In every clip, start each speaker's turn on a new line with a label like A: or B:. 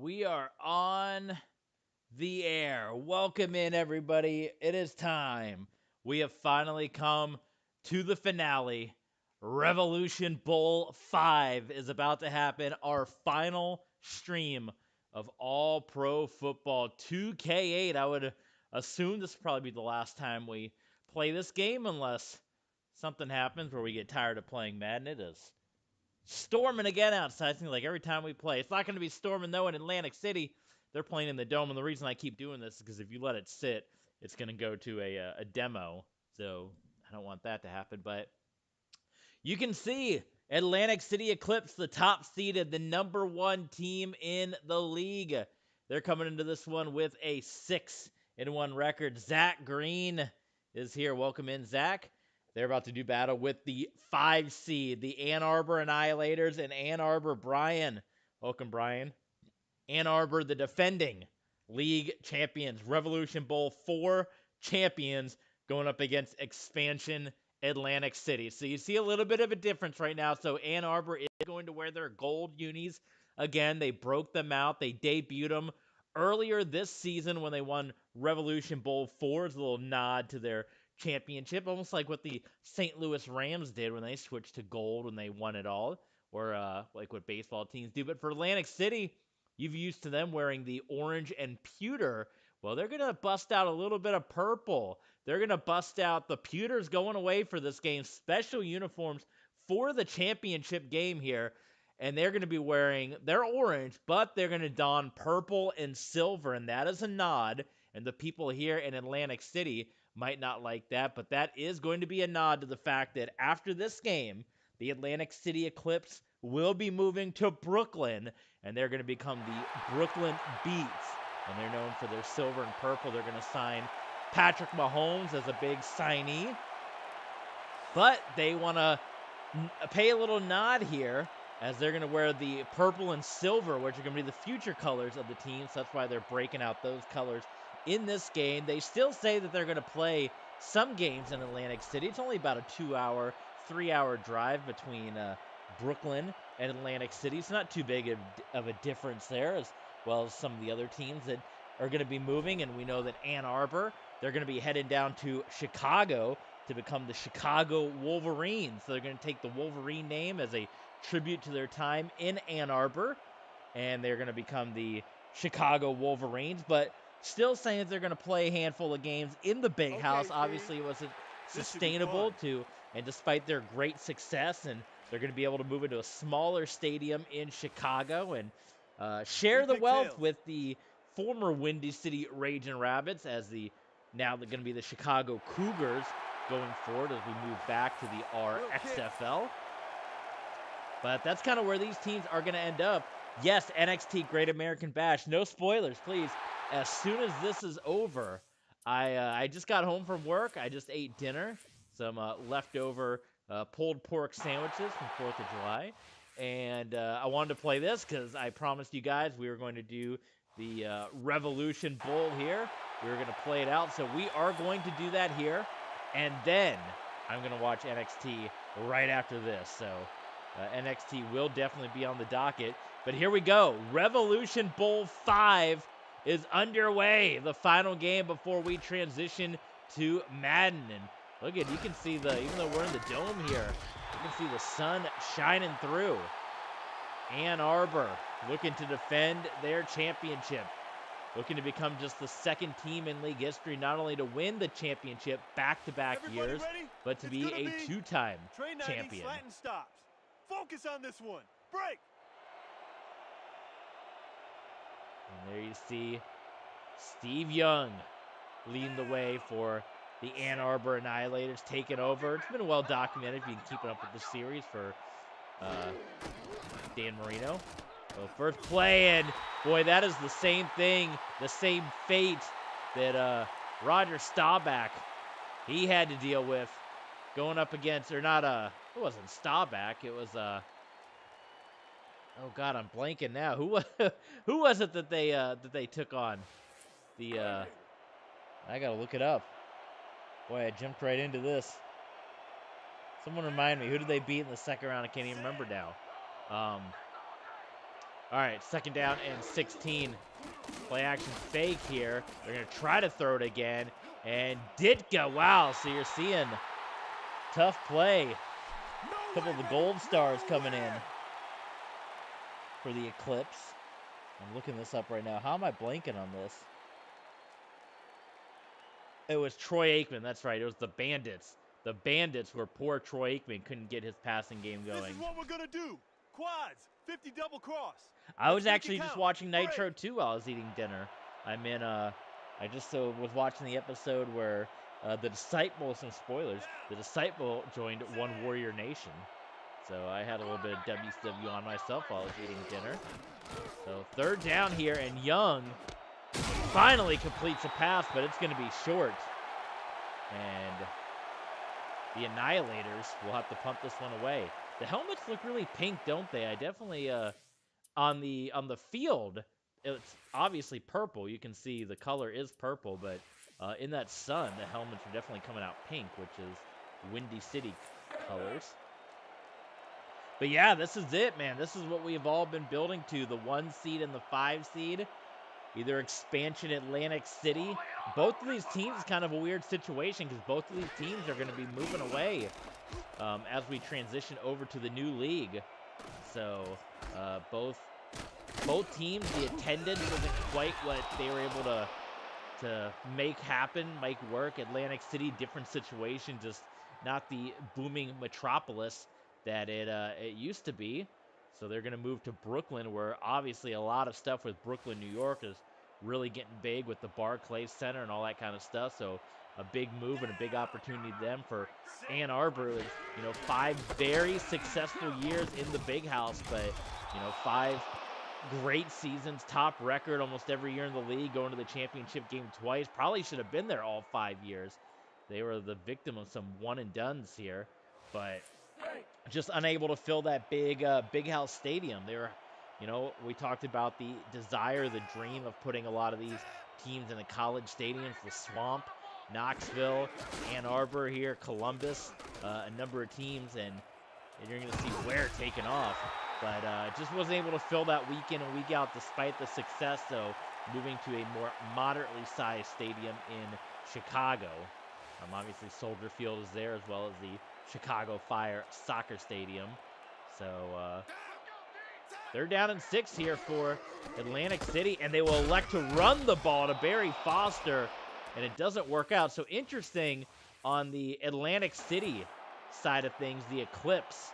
A: We are on the air. Welcome in, everybody. It is time. We have finally come to the finale. Revolution Bowl 5 is about to happen. Our final stream of all pro football 2K8. I would assume this will probably be the last time we play this game unless something happens where we get tired of playing Madden. It is storming again outside. It seems like every time we play. It's not going to be storming, though, in Atlantic City. They're playing in the Dome, and the reason I keep doing this is because if you let it sit, it's going to go to a demo. So I don't want that to happen. But you can see Atlantic City Eclipse, the top seeded, the #1 team in the league. They're coming into this one with a 6-1 record. Zach Green is here. Welcome in, Zach. They're about to do battle with the 5 seed, the Ann Arbor Annihilators, and Ann Arbor Brian. Welcome, Brian. Ann Arbor, the defending league champions. Revolution Bowl 4 champions going up against expansion Atlantic City. So you see a little bit of a difference right now. So Ann Arbor is going to wear their gold unis again. They broke them out. They debuted them earlier this season when they won Revolution Bowl 4. It's a little nod to their championship, almost like what the St. Louis Rams did when they switched to gold when they won it all, or like what baseball teams do. But for Atlantic City, you've used to them wearing the orange and pewter. Well, they're going to bust out a little bit of purple. They're going to bust out the pewters going away for this game. Special uniforms for the championship game here. And they're going to be wearing their orange, but they're going to don purple and silver. And that is a nod. And the people here in Atlantic City might not like that, but that is going to be a nod to the fact that after this game, the Atlantic City Eclipse will be moving to Brooklyn, and they're going to become the Brooklyn Beats. And they're known for their silver and purple. They're going to sign Patrick Mahomes as a big signee. But they want to pay a little nod here as they're going to wear the purple and silver, which are going to be the future colors of the team. So that's why they're breaking out those colors in this game. They still say that they're going to play some games in Atlantic City. It's only about a 2-hour, 3-hour drive between Brooklyn and Atlantic City. It's not too big of a difference there, as well as some of the other teams that are going to be moving. And we know that Ann Arbor, they're going to be headed down to Chicago to become the Chicago Wolverines. So they're going to take the Wolverine name as a tribute to their time in Ann Arbor, and they're going to become the Chicago Wolverines. But still saying that they're going to play a handful of games in the big house. Obviously, it wasn't sustainable and despite their great success, and they're going to be able to move into a smaller stadium in Chicago and share the wealth with the former Windy City Raging Rabbits as now they're going to be the Chicago Cougars going forward as we move back to the RXFL. But that's kind of where these teams are going to end up. Yes, NXT Great American Bash. No spoilers, please. As soon as this is over, I just got home from work. I just ate dinner, some leftover pulled pork sandwiches from 4th of July. And I wanted to play this because I promised you guys we were going to do the Revolution Bowl here. We were going to play it out. So we are going to do that here. And then I'm going to watch NXT right after this. So NXT will definitely be on the docket. But here we go. Revolution Bowl 5 is underway. The final game before we transition to Madden. And look at, you can see even though we're in the dome here, you can see the sun shining through. Ann Arbor looking to defend their championship. Looking to become just the second team in league history, not only to win the championship back-to-back years, but to be a 2-time champion.
B: Focus on this one. Break.
A: And there you see Steve Young leading the way for the Ann Arbor Annihilators, taking over. It's been well documented. If you've been keeping up with the series for Dan Marino. So first play, and boy, that is the same thing, the same fate that Roger Staubach, he had to deal with going up against, or not, it wasn't Staubach, it was, oh God, I'm blanking now. Who was it that they took on? I gotta look it up. Boy, I jumped right into this. Someone remind me, who did they beat in the second round? I can't even remember now. All right, 2nd down and 16. Play action fake here. They're going to try to throw it again. And Ditka, wow. So you're seeing tough play. A couple of the gold stars coming in for the Eclipse. I'm looking this up right now. How am I blanking on this? It was Troy Aikman. That's right. It was the Bandits. The Bandits where poor Troy Aikman couldn't get his passing game going.
B: This is what we're going to do. Quads, 50 double cross.
A: I was actually just watching Nitro too while I was eating dinner. I'm in I just was watching the episode where the Disciple, some spoilers, the Disciple joined One Warrior Nation. So I had a little bit of WCW on myself while I was eating dinner. So 3rd down here, and Young finally completes a pass, but it's going to be short. And the Annihilators will have to punt this one away. The helmets look really pink, don't they? I definitely on the field, it's obviously purple. You can see the color is purple, but in that sun, the helmets are definitely coming out pink, which is Windy City colors. But yeah, this is it, man. This is what we've all been building to, the 1 seed and the 5 seed. Either expansion Atlantic City. Both of these teams is kind of a weird situation because both of these teams are going to be moving away as we transition over to the new league. So both teams, the attendance wasn't quite what they were able to make happen, make work. Atlantic City, different situation, just not the booming metropolis that it used to be. So they're going to move to Brooklyn, where obviously a lot of stuff with Brooklyn, New York is really getting big with the Barclays Center and all that kind of stuff. So a big move and a big opportunity to them. For Ann Arbor is, 5 very successful years in the big house, but, 5 great seasons, top record almost every year in the league, going to the championship game twice. Probably should have been there all 5 years. They were the victim of some one-and-dones here, but just unable to fill that big house stadium. They were, we talked about the desire, the dream of putting a lot of these teams in the college stadiums, the Swamp, Knoxville, Ann Arbor here, Columbus, a number of teams, and you're going to see Ware taking off. But just wasn't able to fill that week in and week out despite the success, so moving to a more moderately sized stadium in Chicago. Obviously, Soldier Field is there, as well as the Chicago Fire Soccer Stadium. So 3rd down and 6 here for Atlantic City, and they will elect to run the ball to Barry Foster, and it doesn't work out. So interesting on the Atlantic City side of things, the Eclipse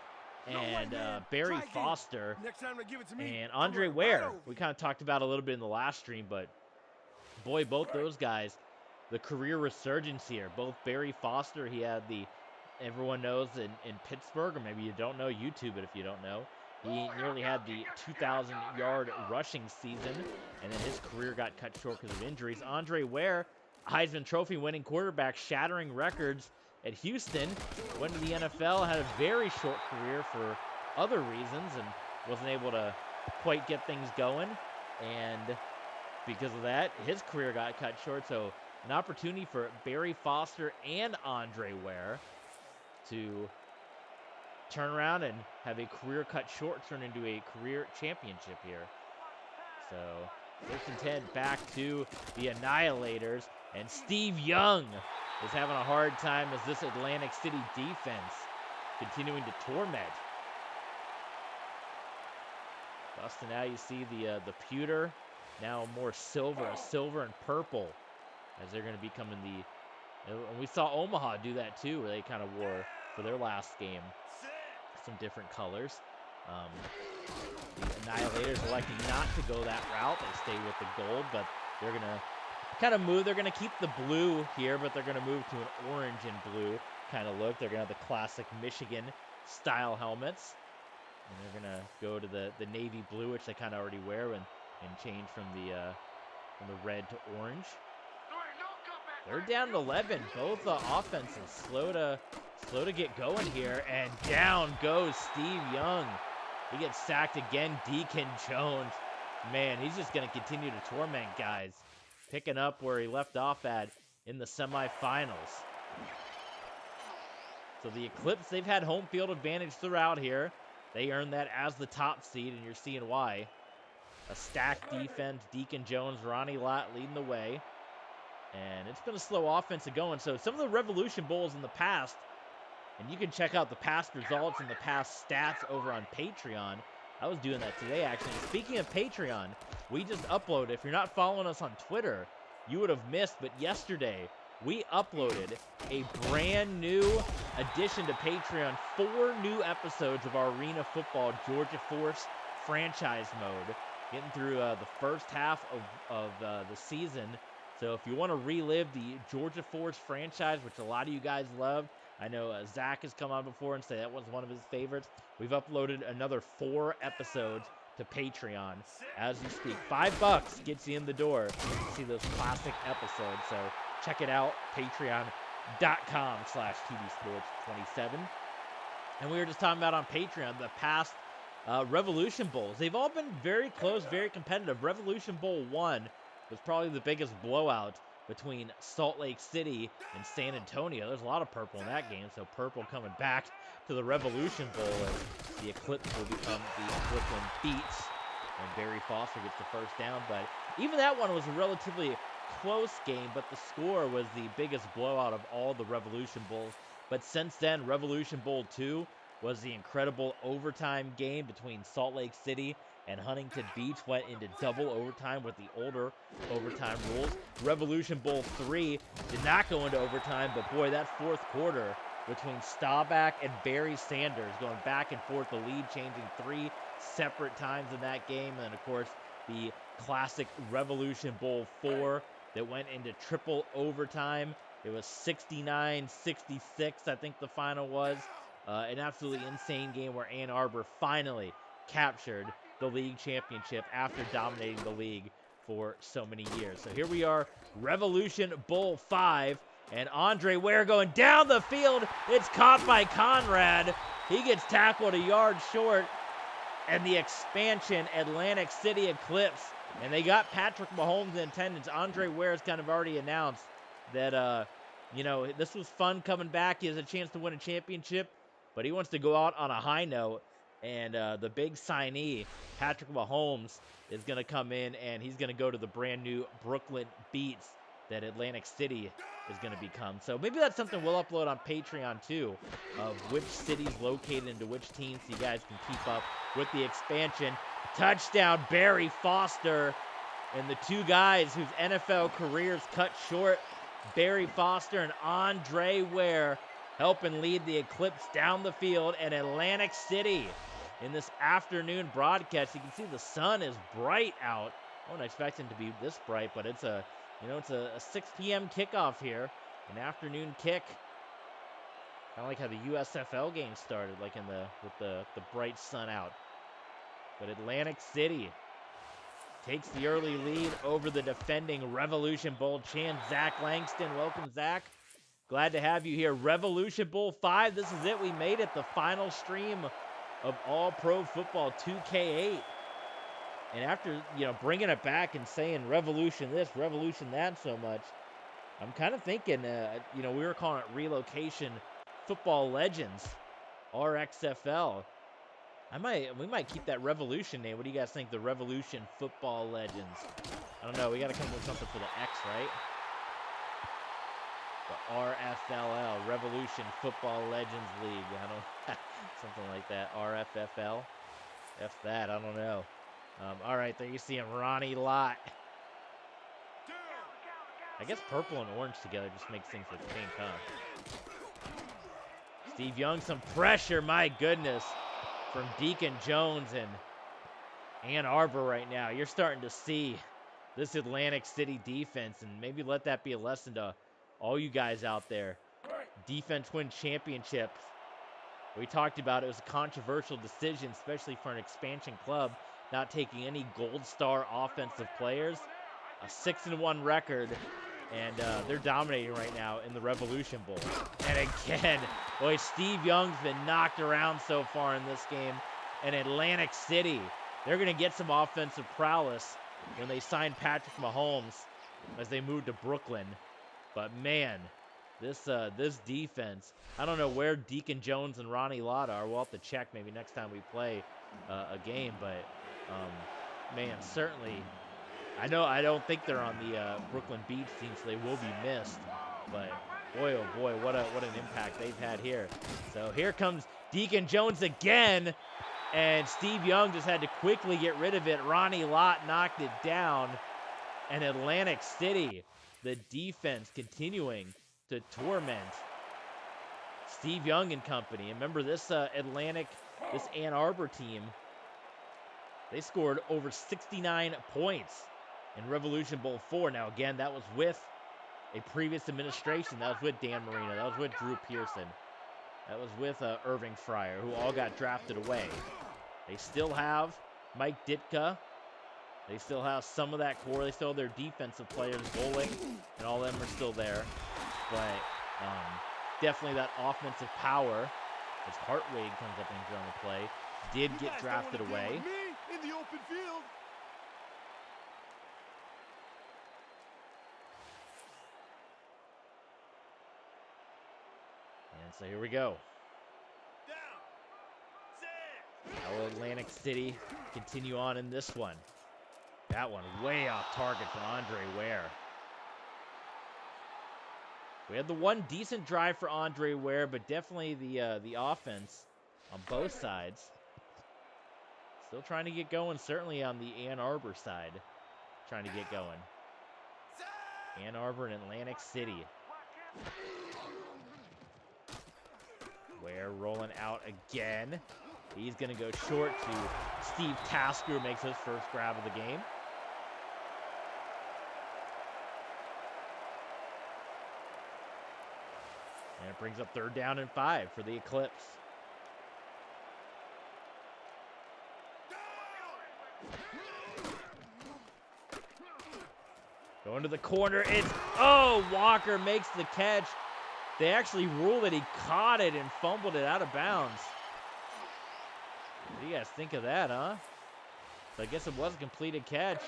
A: and Barry Foster and Andre Ware. We kind of talked about a little bit in the last stream, but boy, both those guys, the career resurgence here. Both Barry Foster, he had everyone knows in Pittsburgh, or maybe you don't know, YouTube it if you don't know. He nearly had the 2,000-yard rushing season, and then his career got cut short because of injuries. Andre Ware, Heisman Trophy winning quarterback, shattering records at Houston, went to the NFL, had a very short career for other reasons, and wasn't able to quite get things going. And because of that, his career got cut short. So an opportunity for Barry Foster and Andre Ware to turn around and have a career cut short turn into a career championship here. So 1st and 10 back to the Annihilators, and Steve Young is having a hard time as this Atlantic City defense continuing to torment. Busting out, you see the pewter, now more silver and purple, as they're going to become in the. And we saw Omaha do that too, where they kind of wore for their last game some different colors. The Annihilators electing not to go that route. They stay with the gold, but they're going to kind of move. They're going to keep the blue here, but they're going to move to an orange and blue kind of look. They're going to have the classic Michigan style helmets. And they're going to go to the navy blue, which they kind of already wear, and change from the red to orange. They're down to 11. Both offenses slow to get going here, and down goes Steve Young. He gets sacked again. Deacon Jones, man, he's just going to continue to torment guys, picking up where he left off at in the semifinals. So the Eclipse, they've had home field advantage throughout here. They earned that as the top seed, and you're seeing why. a stacked defense. Deacon Jones, Ronnie Lott leading the way. And it's been a slow offense going. So some of the Revolution Bowls in the past, and you can check out the past results and the past stats over on Patreon. I was doing that today, actually. Speaking of Patreon, we just uploaded. If you're not following us on Twitter, you would have missed. But yesterday, we uploaded a brand new addition to Patreon. 4 new episodes of our Arena Football Georgia Force franchise mode. Getting through the first half of the season. So if you want to relive the Georgia Force franchise, which a lot of you guys love, I know Zach has come on before and said that was one of his favorites. We've uploaded another 4 episodes to Patreon as you speak. $5 gets you in the door to see those classic episodes. So check it out, patreon.com/TDSports27. And we were just talking about on Patreon the past Revolution Bowls. They've all been very close, very competitive. Revolution Bowl 1 was probably the biggest blowout between Salt Lake City and San Antonio. There's a lot of purple in that game, so purple coming back to the Revolution Bowl as the Eclipse will become the Brooklyn Beats, and Barry Foster gets the first down. But even that one was a relatively close game, but the score was the biggest blowout of all the Revolution Bowls. But since then, Revolution Bowl 2 was the incredible overtime game between Salt Lake City and Huntington Beach. Went into double overtime with the older overtime rules. Revolution Bowl 3 did not go into overtime, but boy, that fourth quarter between Staubach and Barry Sanders going back and forth, the lead changing 3 separate times in that game. And, of course, the classic Revolution Bowl 4 that went into triple overtime. It was 69-66, I think the final was. An absolutely insane game where Ann Arbor finally captured the league championship after dominating the league for so many years. So here we are, Revolution Bowl 5, and Andre Ware going down the field. It's caught by Conrad. He gets tackled a yard short, and the expansion Atlantic City Eclipse, and they got Patrick Mahomes in attendance. Andre Ware has kind of already announced that, this was fun coming back. He has a chance to win a championship, but he wants to go out on a high note. And the big signee, Patrick Mahomes, is going to come in, and he's going to go to the brand new Brooklyn Beats that Atlantic City is going to become. So maybe that's something we'll upload on Patreon too, of which cities located into which teams, so you guys can keep up with the expansion. Touchdown, Barry Foster, and the 2 guys whose NFL careers cut short, Barry Foster and Andre Ware, helping lead the Eclipse down the field. And Atlantic City in this afternoon broadcast, you can see the sun is bright out. I wasn't expecting it to be this bright, but it's a 6 p.m. kickoff here, an afternoon kick. Kind of like how the USFL game started, like with the bright sun out. But Atlantic City takes the early lead over the defending Revolution Bowl champ, Zach Langston. Welcome, Zach. Glad to have you here. Revolution Bowl 5, this is it. We made it, the final stream of All Pro Football 2K8. And after, bringing it back and saying Revolution this, Revolution that so much, I'm kind of thinking, we were calling it Relocation Football Legends, RXFL. We might keep that Revolution name. What do you guys think? The Revolution Football Legends. I don't know. We got to come up with something for the X, right? The RFLL, Revolution Football Legends League. I don't, something like that. RFFL. F that. I don't know. All right, there you see him, Ronnie Lott. I guess purple and orange together just makes things look pink, huh? Steve Young, some pressure, my goodness, from Deacon Jones and Ann Arbor right now. You're starting to see this Atlantic City defense, and maybe let that be a lesson to all you guys out there. Defense win championships. We talked about it was a controversial decision, especially for an expansion club, not taking any gold star offensive players. A 6-1 record, and they're dominating right now in the Revolution Bowl. And again, boy, Steve Young's been knocked around so far in this game. And Atlantic City, they're going to get some offensive prowess when they sign Patrick Mahomes as they move to Brooklyn. But man, this defense, I don't know where Deacon Jones and Ronnie Lott are. We'll have to check maybe next time we play a game. But, man, certainly. I don't think they're on the Brooklyn Beach team, so they will be missed. But boy, oh boy, what an impact they've had here. So here comes Deacon Jones again, and Steve Young just had to quickly get rid of it. Ronnie Lott knocked it down, and Atlantic City, the defense continuing to torment Steve Young and company. And remember this this Ann Arbor team, they scored over 69 points in Revolution Bowl 4. Now, again, that was with a previous administration. That was with Dan Marino. That was with Drew Pearson. That was with Irving Fryer, who all got drafted away. They still have Mike Ditka. They still have some of that core. They still have their defensive players, Golick, and all of them are still there. But definitely that offensive power, as Hartwig comes up and on the play, did get drafted away.
B: In the open field.
A: And so here we go. How will Atlantic City continue on in this one? That one way off target for Andre Ware. We had the one decent drive for Andre Ware, but definitely the offense on both sides. Still trying to get going, certainly on the Ann Arbor side. Trying to get going. Ann Arbor and Atlantic City. Ware rolling out again. He's going to go short to Steve Tasker, who makes his first grab of the game. And it brings up 3rd down and 5 for the Eclipse. Going to the corner. Walker makes the catch. They actually ruled that he caught it and fumbled it out of bounds. What do you guys think of that, huh? So I guess it was a completed catch.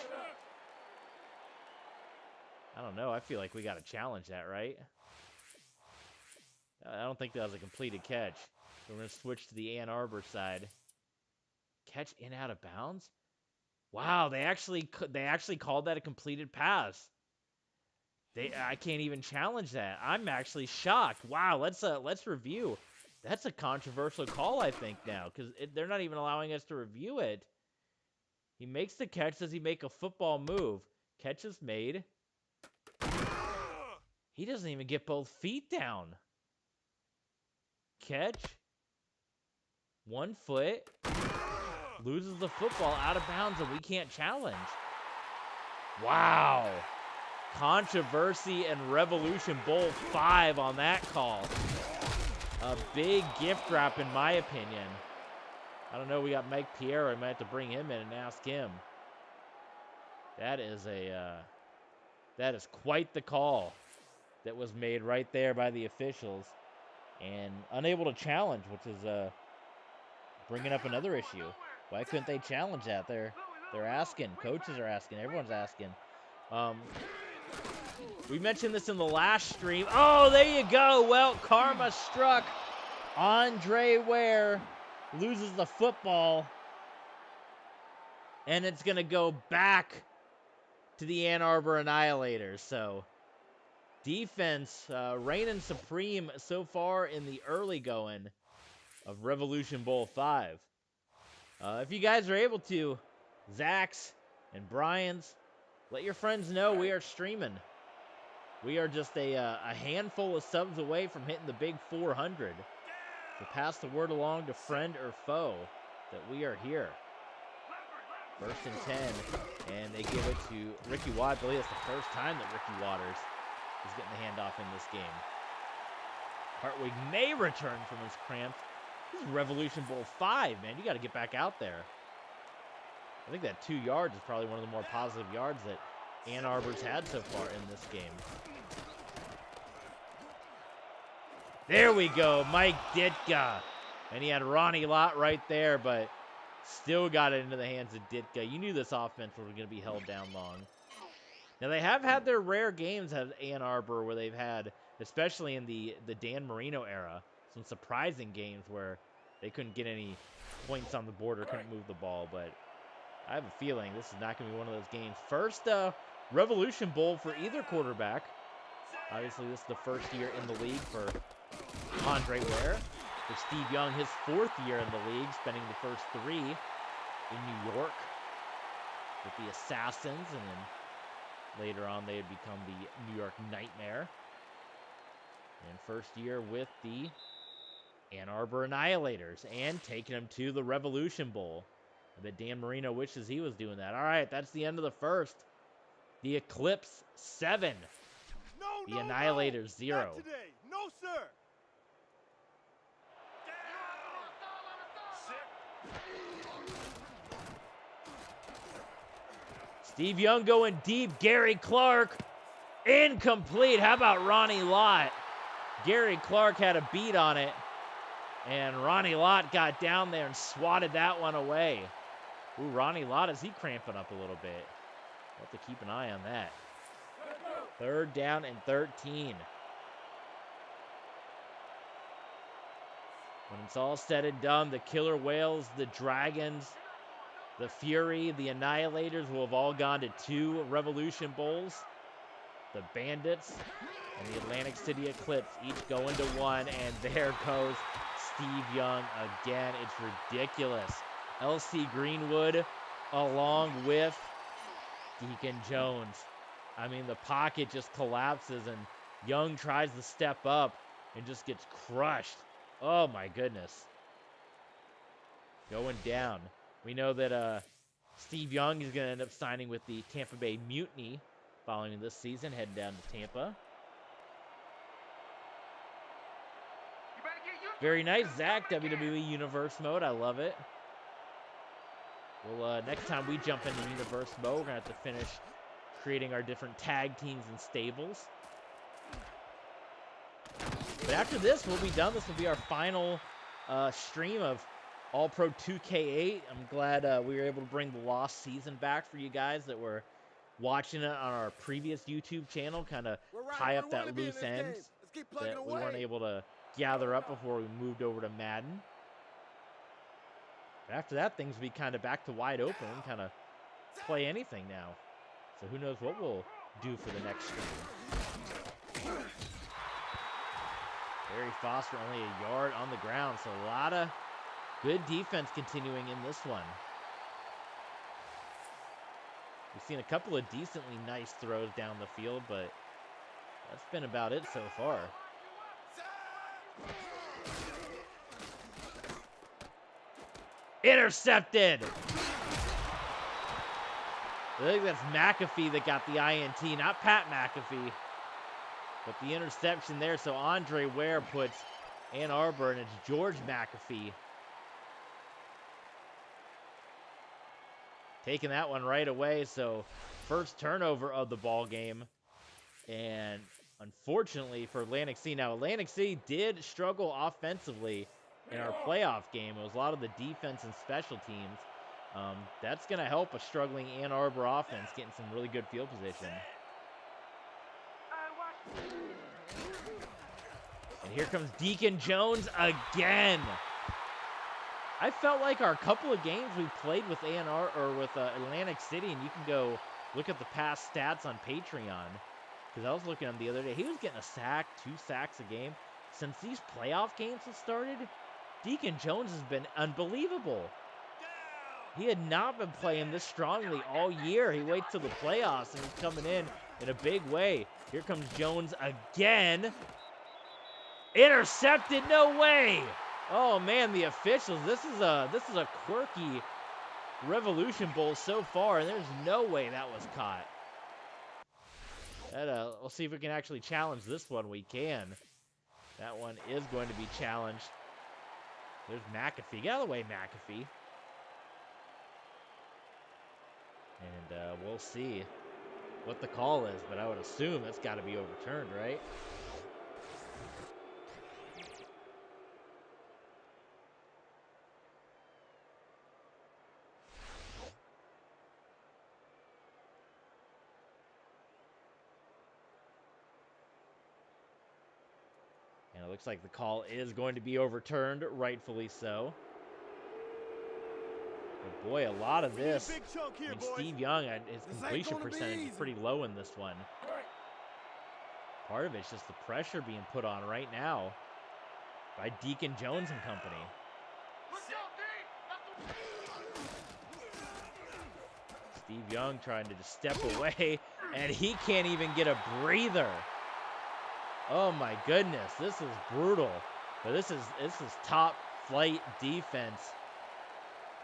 A: I don't know. I feel like we got to challenge that, right? I don't think that was a completed catch. We're going to switch to the Ann Arbor side. Catch in out of bounds? Wow, they actually called that a completed pass. I can't even challenge that. I'm actually shocked. Wow, let's review. That's a controversial call, I think, now, because they're not even allowing us to review it. He makes the catch. Does he make a football move? Catch is made. He doesn't even get both feet down. Catch. 1 foot. Loses the football out of bounds, and we can't challenge. Wow. Controversy and Revolution Bowl 5 on that call. A big gift wrap, in my opinion. I don't know. We got Mike Pierre. I might have to bring him in and ask him. That is quite the call that was made right there by the officials, and unable to challenge, which is bringing up another issue. Why couldn't they challenge that? They're asking. Coaches are asking. Everyone's asking. We mentioned this in the last stream. Oh, there you go. Well, karma struck. Andre Ware loses the football, and it's going to go back to the Ann Arbor Annihilators. So defense reigning supreme so far in the early going of Revolution Bowl 5. If you guys are able to, Zach's and Brian's, let your friends know we are streaming. We are just a handful of subs away from hitting the big 400. So pass the word along to friend or foe that we are here. 1st and 10, and they give it to Ricky Waters. I believe it's the first time that Ricky Waters is getting the handoff in this game. Hartwig may return from his cramp. This is Revolution Bowl 5, man. You got to get back out there. I think that 2 yards is probably one of the more positive yards that Ann Arbor's had so far in this game. There we go, Mike Ditka. And he had Ronnie Lott right there, but still got it into the hands of Ditka. You knew this offense was going to be held down long. Now, they have had their rare games at Ann Arbor where they've had, especially in the Dan Marino era, some surprising games where they couldn't get any points on the board or couldn't move the ball. But I have a feeling this is not going to be one of those games. First Revolution Bowl for either quarterback. Obviously, this is the first year in the league for Andre Ware. For Steve Young, his 4th year in the league, spending the first 3 in New York with the Assassins, and then later on they had become the New York Nightmare. And first year with the Ann Arbor Annihilators, and taking them to the Revolution Bowl. I bet Dan Marino wishes he was doing that. All right, that's the end of the first. The Eclipse 7.
B: No,
A: The Annihilators 0.
B: Not today. No, sir.
A: Steve Young going deep. Gary Clark, incomplete. How about Ronnie Lott? Gary Clark had a beat on it, and Ronnie Lott got down there and swatted that one away. Ooh, Ronnie Lott, is he cramping up a little bit? We'll have to keep an eye on that. 3rd down and 13. When it's all said and done, the Killer Whales, the Dragons, the Fury, the Annihilators will have all gone to 2 Revolution Bowls. The Bandits and the Atlantic City Eclipse each going to 1, and there goes Steve Young again. It's ridiculous. LC Greenwood along with Deacon Jones. I mean, the pocket just collapses, and Young tries to step up and just gets crushed. Oh, my goodness. Going down. We know that Steve Young is going to end up signing with the Tampa Bay Mutiny following this season, heading down to Tampa. Very nice, Zach. WWE Universe mode. I love it. Well, next time we jump into Universe mode, we're going to have to finish creating our different tag teams and stables. But after this, we'll be done. This will be our final stream of All-Pro 2K8. I'm glad we were able to bring the lost season back for you guys that were watching it on our previous YouTube channel, kind of tie up that loose ends that we weren't able to gather up before we moved over to Madden. But after that, things will be kind of back to wide open, kind of play anything now. So who knows what we'll do for the next stream. Barry Foster only a yard on the ground, so a lot of good defense continuing in this one. We've seen a couple of decently nice throws down the field, but that's been about it so far. Intercepted! I think that's McAfee that got the INT, not Pat McAfee. But the interception there, so Andre Ware puts Ann Arbor, and it's George McAfee taking that one right away. So first turnover of the ball game, and unfortunately for Atlantic City. Now Atlantic City did struggle offensively in our playoff game. It was a lot of the defense and special teams. That's going to help a struggling Ann Arbor offense getting some really good field position. And here comes Deacon Jones again. I felt like our couple of games we played with Atlantic City, and you can go look at the past stats on Patreon, because I was looking at him the other day. He was getting a sack, 2 sacks a game. Since these playoff games have started, Deacon Jones has been unbelievable. He had not been playing this strongly all year. He waits till the playoffs, and he's coming in a big way. Here comes Jones again. Intercepted, no way. Oh man, the officials. This is a quirky Revolution Bowl so far, and there's no way that was caught. We'll see if we can actually challenge this one. We can. That one is going to be challenged. There's McAfee. Get out of the way, McAfee. And we'll see what the call is, but I would assume that's got to be overturned, right? And it looks like the call is going to be overturned, rightfully so. But boy, a lot of
B: We need a
A: this.
B: big chunk
A: I
B: here,
A: mean,
B: boys.
A: Steve Young, his
B: This ain't
A: completion
B: gonna be
A: percentage is
B: easy.
A: pretty low in this one. Part of it's just the pressure being put on right now by Deacon Jones and company. Steve Young trying to just step away, and he can't even get a breather. Oh my goodness, this is brutal. But this is top flight defense.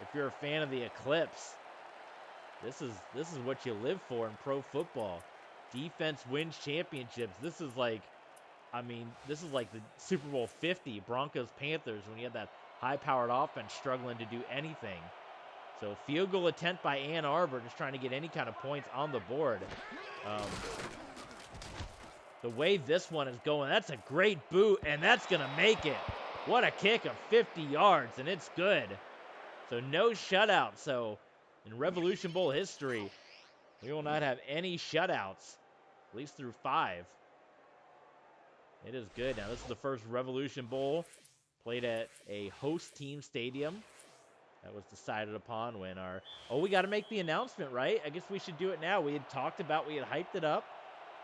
A: If you're a fan of the Eclipse, this is what you live for in pro football. Defense wins championships. This is like, I mean, this is like the Super Bowl 50 Broncos-Panthers when you had that high-powered offense struggling to do anything. So field goal attempt by Ann Arbor, just trying to get any kind of points on the board. The way this one is going, that's a great boot, and that's going to make it. What a kick of 50 yards, and it's good. So no shutout. So in Revolution Bowl history, we will not have any shutouts, at least through 5. It is good. Now, this is the first Revolution Bowl played at a host team stadium. That was decided upon when our... Oh, we got to make the announcement, right? I guess we should do it now. We had talked about, we had hyped it up,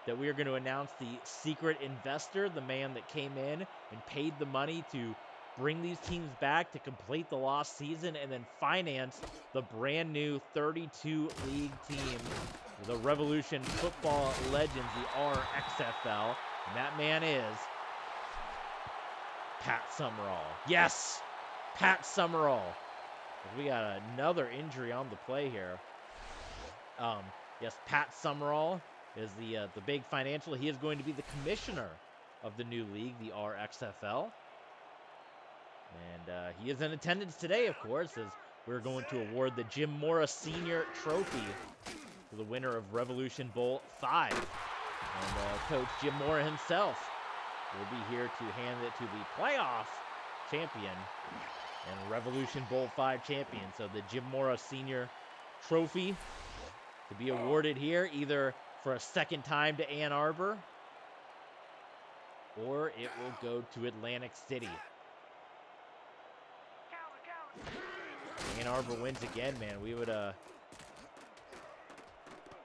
A: that we were going to announce the secret investor, the man that came in and paid the money to bring these teams back to complete the lost season and then finance the brand new 32-league team, the Revolution Football Legends, the RXFL. And that man is Pat Summerall. Yes, Pat Summerall. We got another injury on the play here. Yes, Pat Summerall is the big financial. He is going to be the commissioner of the new league, the RXFL. And he is in attendance today, of course, as we're going to award the Jim Mora Senior Trophy to the winner of Revolution Bowl 5. And Coach Jim Mora himself will be here to hand it to the playoff champion and Revolution Bowl 5 champion. So the Jim Mora Senior Trophy to be awarded here, either for a second time to Ann Arbor, or it will go to Atlantic City. Ann Arbor wins again, man. We would,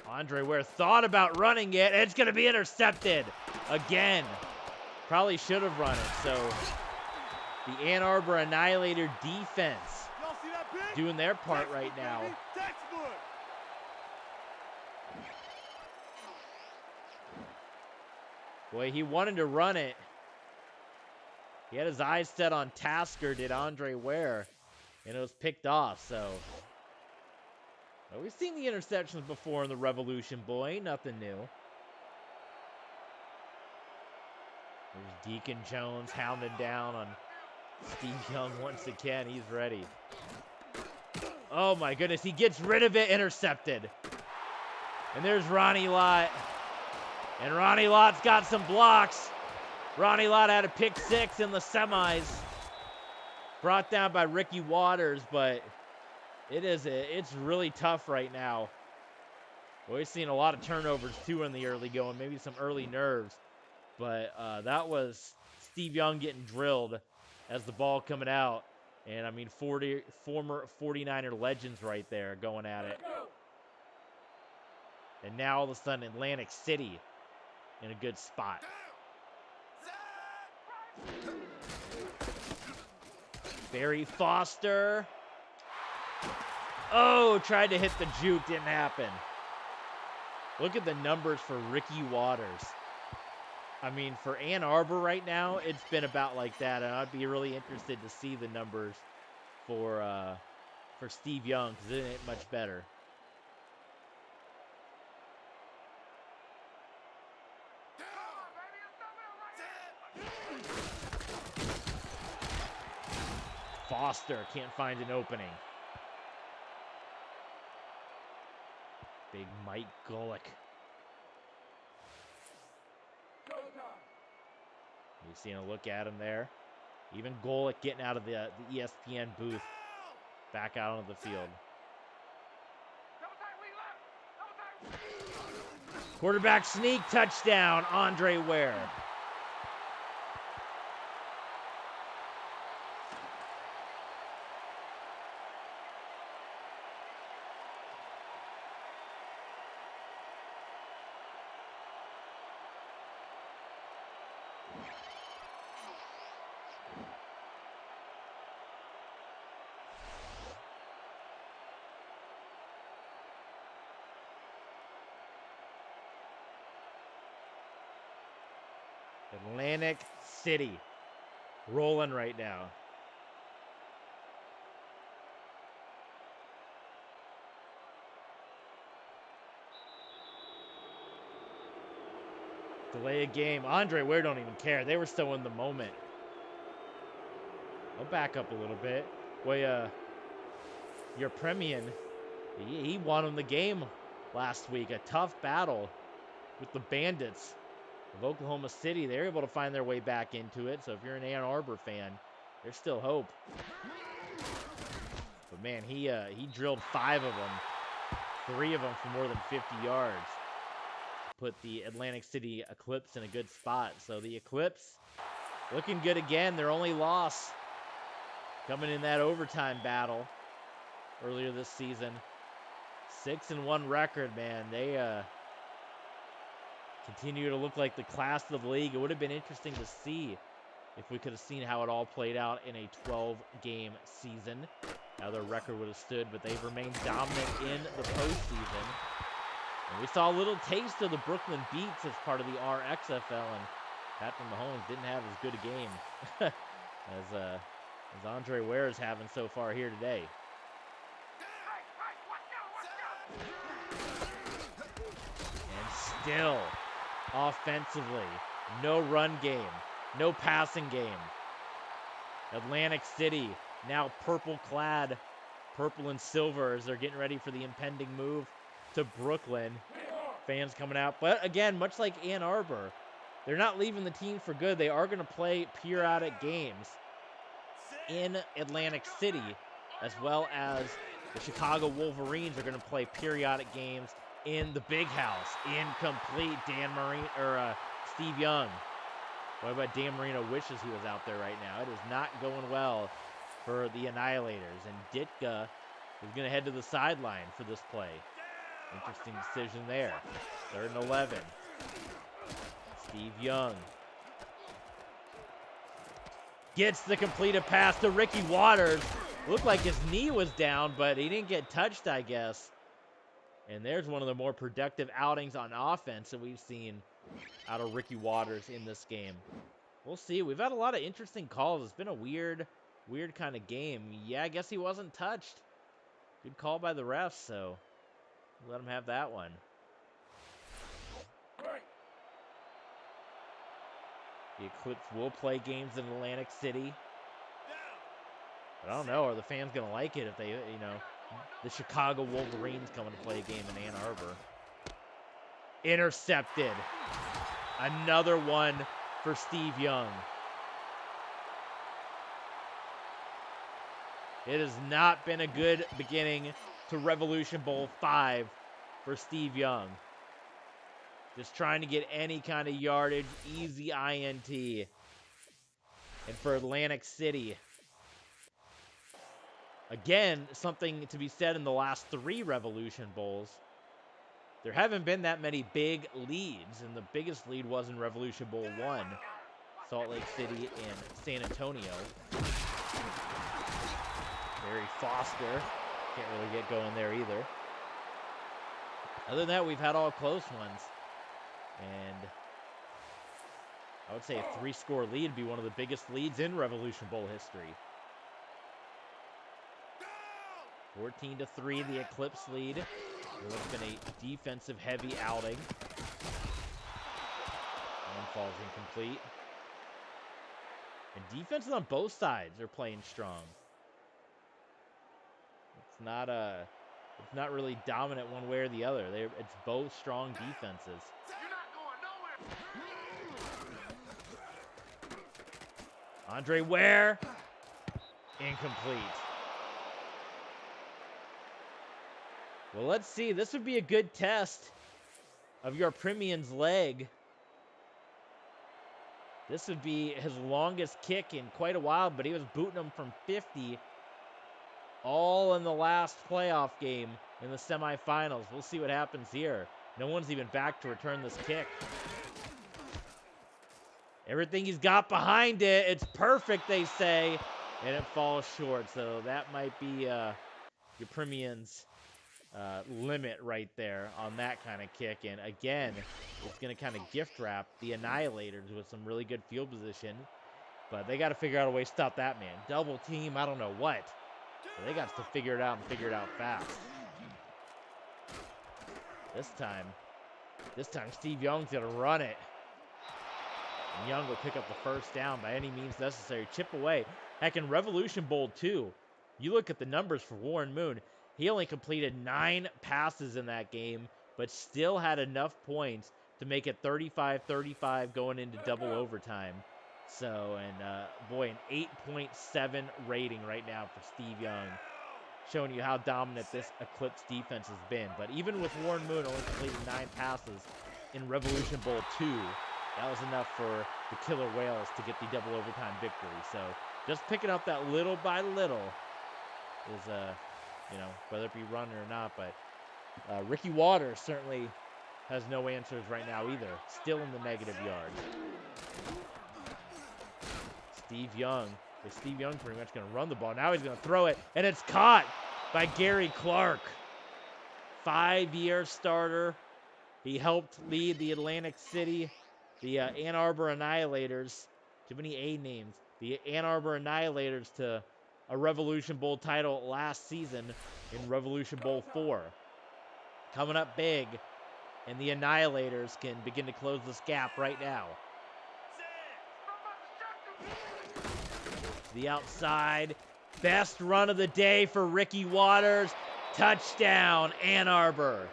A: Andre Ware thought about running it, and it's going to be intercepted again. Probably should have run it. So the Ann Arbor Annihilator defense doing their part right now. Boy, he wanted to run it. He had his eyes set on Tasker, did Andre Ware, and it was picked off. So we've seen the interceptions before in the Revolution Bowl. Ain't nothing new. There's Deacon Jones hounding down on Steve Young once again. He's ready. Oh my goodness, he gets rid of it, intercepted. And there's Ronnie Lott. And Ronnie Lott's got some blocks. Ronnie Lott had a pick 6 in the semis. Brought down by Ricky Waters, but it's really tough right now. We've seen a lot of turnovers too in the early going, maybe some early nerves. But that was Steve Young getting drilled as the ball coming out. And I mean, former 49er legends right there going at it. And now all of a sudden Atlantic City in a good spot. Barry Foster. Oh, tried to hit the juke, didn't happen. Look at the numbers for Ricky Waters. I mean, for Ann Arbor right now, it's been about like that, and I'd be really interested to see the numbers for Steve Young, because it ain't much better. Foster can't find an opening. Big Mike Golick. You've seen a look at him there. Even Golick getting out of the ESPN booth, back out onto the field. Quarterback sneak, touchdown, Andre Ware. Atlantic City rolling right now. Delay a game. Andre Ware don't even care. They were still in the moment. I'll back up a little bit. Boy, your Premian, he won him the game last week. A tough battle with the Bandits of Oklahoma City. They're able to find their way back into it. So if you're an Ann Arbor fan, there's still hope. But man, he drilled 5 of them. 3 of them for more than 50 yards. Put the Atlantic City Eclipse in a good spot. So the Eclipse looking good again. Their only loss coming in that overtime battle earlier this season. 6-1 record, man. They continue to look like the class of the league. It would have been interesting to see if we could have seen how it all played out in a 12-game season. How their record would have stood, but they've remained dominant in the postseason. And we saw a little taste of the Brooklyn Beats as part of the RXFL, and Patrick Mahomes didn't have as good a game as Andre Ware is having so far here today. And still, offensively, no run game, no passing game. Atlantic City now purple-clad, purple and silver as they're getting ready for the impending move to Brooklyn. Fans coming out. But again, much like Ann Arbor, they're not leaving the team for good. They are going to play periodic games in Atlantic City, as well as the Chicago Wolverines are going to play periodic games in the Big House. Incomplete. Steve Young. What about Dan Marino wishes he was out there right now? It is not going well for the Annihilators. And Ditka is going to head to the sideline for this play. Interesting decision there. 3rd and 11. Steve Young gets the completed pass to Ricky Waters. Looked like his knee was down, but he didn't get touched, I guess. And there's one of the more productive outings on offense that we've seen out of Ricky Waters in this game. We'll see. We've had a lot of interesting calls. It's been a weird kind of game. Yeah, I guess he wasn't touched. Good call by the refs, so let him have that one. The Eclipse will play games in Atlantic City. But I don't know, are the fans going to like it if they, the Chicago Wolverines coming to play a game in Ann Arbor. Intercepted. Another one for Steve Young. It has not been a good beginning to Revolution Bowl 5 for Steve Young. Just trying to get any kind of yardage, easy INT. And for Atlantic City, again, something to be said in the last 3 Revolution Bowls. There haven't been that many big leads, and the biggest lead was in Revolution Bowl 1, Salt Lake City and San Antonio. Barry Foster can't really get going there either. Other than that, we've had all close ones. And I would say a 3-score lead would be one of the biggest leads in Revolution Bowl history. 14-3, the Eclipse lead. It's been a defensive-heavy outing. One falls incomplete. And defenses on both sides are playing strong. It's not really dominant one way or the other. It's both strong defenses.
B: You're not going nowhere.
A: Andre Ware, incomplete. Well, let's see. This would be a good test of your Premian's leg. This would be his longest kick in quite a while, but he was booting him from 50 all in the last playoff game in the semifinals. We'll see what happens here. No one's even back to return this kick. Everything he's got behind it, it's perfect, they say, and it falls short. So that might be your Premian's limit right there on that kind of kick. And again, it's going to kind of gift wrap the Annihilators with some really good field position. But they got to figure out a way to stop that man. Double team, I don't know what. But they got to figure it out and figure it out fast. This time Steve Young's going to run it. And Young will pick up the first down by any means necessary. Chip away. Heck, in Revolution Bowl 2, you look at the numbers for Warren Moon. He only completed 9 passes in that game, but still had enough points to make it 35-35 going into double overtime. So, and boy, an 8.7 rating right now for Steve Young, showing you how dominant this Eclipse defense has been. But even with Warren Moon only completing 9 passes in Revolution Bowl 2, that was enough for the Killer Whales to get the double overtime victory. So just picking up that little by little is, you know, whether it be running or not. But Ricky Waters certainly has no answers right now either. Still in the negative yards. Steve Young pretty much going to run the ball. Now he's going to throw it, and it's caught by Gary Clark. 5-year starter. He helped lead the Atlantic City, the Ann Arbor Annihilators, too many A names, the Ann Arbor Annihilators to a Revolution Bowl title last season in Revolution Bowl 4. Coming up big, and the Annihilators can begin to close this gap right now. The outside, best run of the day for Ricky Waters. Touchdown, Ann Arbor.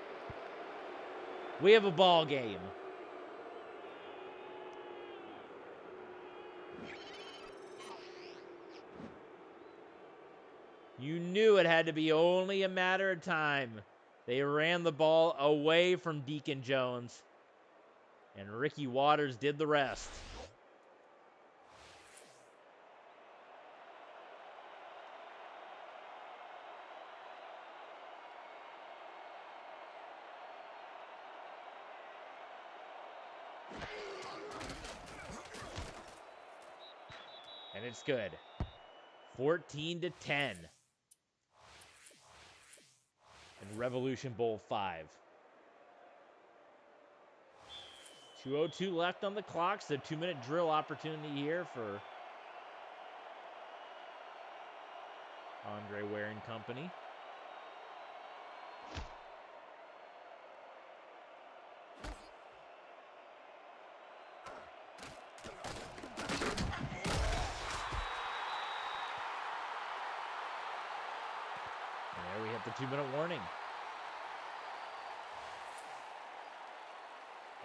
A: We have a ball game. You knew it had to be only a matter of time. They ran the ball away from Deacon Jones, and Ricky Waters did the rest. And it's good. 14-10 in Revolution Bowl 5. 2:02 left on the clock, so 2-minute drill opportunity here for Andre Ware and company. And there we have the 2-minute warning.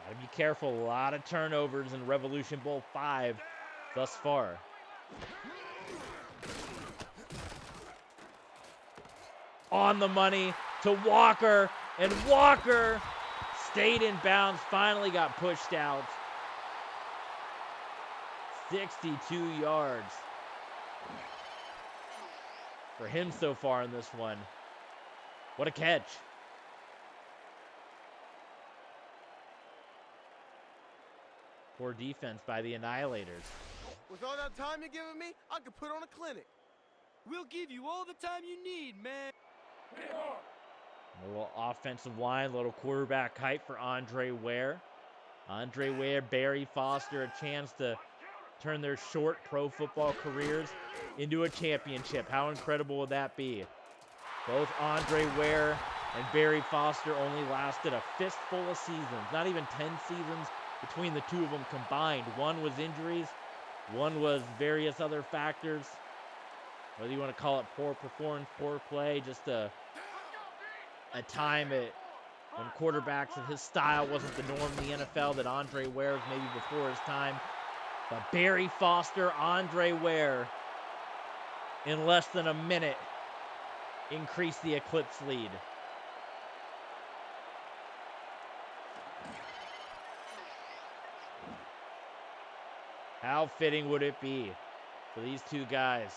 A: Gotta be careful. A lot of turnovers in Revolution Bowl 5 thus far. On the money to Walker, and Walker stayed in bounds, finally got pushed out. 62 yards for him so far in this one. What a catch. Poor defense by the Annihilators.
C: With all that time you're giving me, I could put on a clinic. We'll give you all the time you need, man.
A: A little offensive line, a little quarterback hype for Andre Ware. Andre Ware, Barry Foster, a chance to turn their short pro football careers into a championship. How incredible would that be? Both Andre Ware and Barry Foster only lasted a fistful of seasons, not even 10 seasons between the two of them combined. One was injuries, one was various other factors. Whether you want to call it poor performance, poor play, just a time when quarterbacks of his style wasn't the norm in the NFL, that Andre Ware was maybe before his time. But Barry Foster, Andre Ware, in less than a minute, increased the Eclipse lead. How fitting would it be for these two guys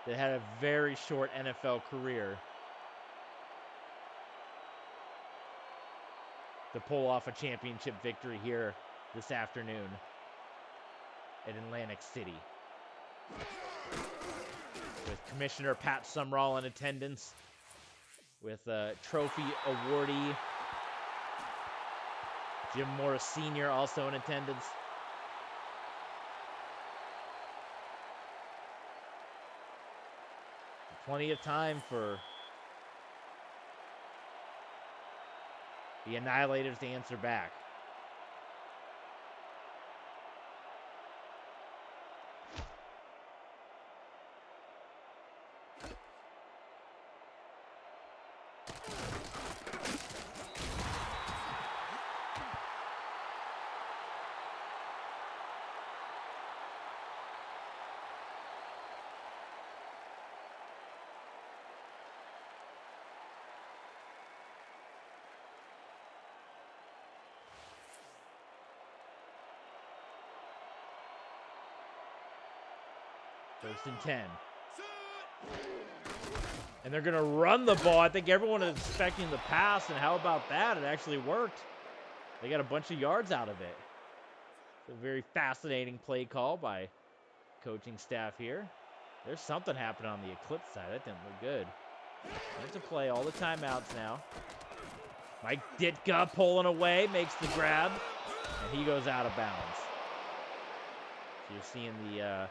A: that had a very short NFL career to pull off a championship victory here this afternoon at Atlantic City, with Commissioner Pat Sumrall in attendance, with trophy awardee Jim Morris Sr. also in attendance. Plenty of time for the Annihilators to answer back. First and 10. And they're going to run the ball. I think everyone is expecting the pass, and how about that? It actually worked. They got a bunch of yards out of it. It's a very fascinating play call by coaching staff here. There's something happening on the Eclipse side. That didn't look good. There's a play, all the timeouts now. Mike Ditka pulling away, makes the grab, and he goes out of bounds. So you're seeing the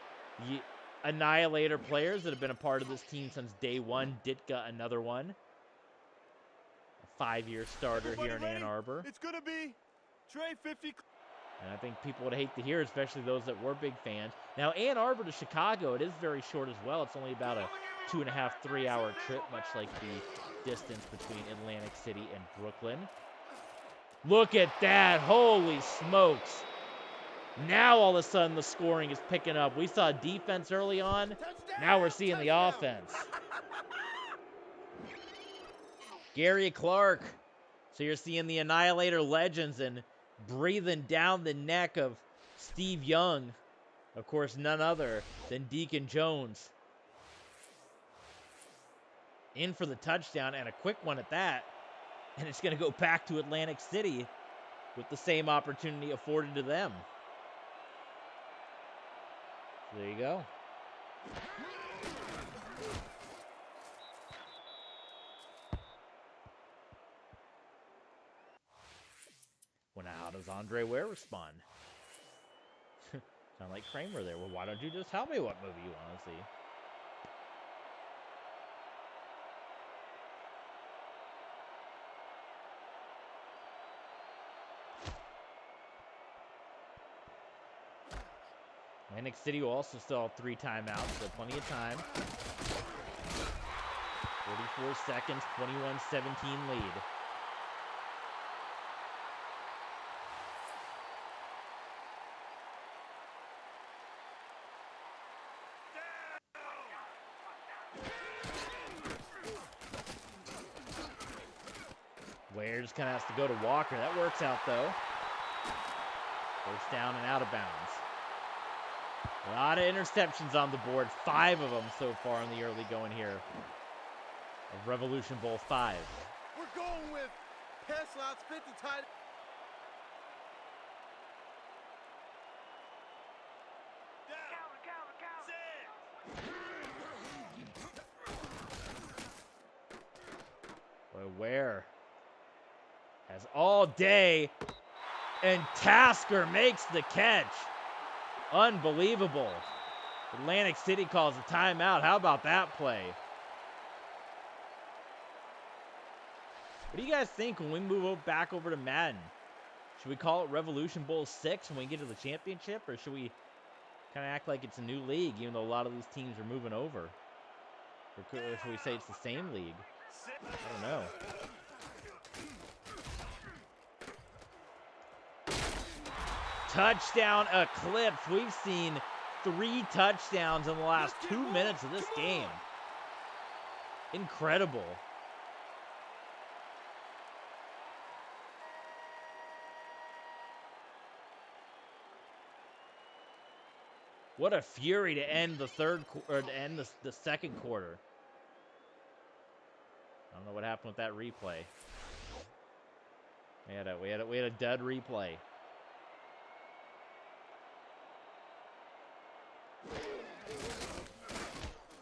A: Annihilator players that have been a part of this team since day one. Ditka, another one. A 5-year starter here in Ann Arbor.
C: It's going to be Trey 50.
A: And I think people would hate to hear, especially those that were big fans. Now, Ann Arbor to Chicago, it is very short as well. It's only about a 2.5, 3-hour trip, much like the distance between Atlantic City and Brooklyn. Look at that. Holy smokes. Now, all of a sudden, the scoring is picking up. We saw defense early on. Now we're seeing the offense. Gary Clark. So you're seeing the Annihilator legends and breathing down the neck of Steve Young. Of course, none other than Deacon Jones. In for the touchdown, and a quick one at that. And it's going to go back to Atlantic City with the same opportunity afforded to them. There you go. Well, now how does Andre Ware respond? Sound like Kramer there. Well, why don't you just tell me what movie you want to see? Atlantic City will also still have 3 timeouts, so plenty of time. 44 seconds, 21-17 lead. Ware just kind of has to go to Walker. That works out, though. First down and out of bounds. A lot of interceptions on the board. 5 of them so far in the early going here of Revolution Bowl 5.
C: We're going with pass slots, 50 tight.
A: Boy, Ware has all day, and Tasker makes the catch. Unbelievable. Atlantic City calls a timeout. How about that play? What do you guys think when we move back over to Madden? Should we call it Revolution Bowl 6 when we get to the championship? Or should we kind of act like it's a new league, even though a lot of these teams are moving over? Or should we say it's the same league? I don't know. Touchdown Eclipse. We've seen 3 touchdowns in the last 2 minutes of this game. Incredible. What a fury to end the the second quarter. I don't know what happened with that replay. We had a dud replay.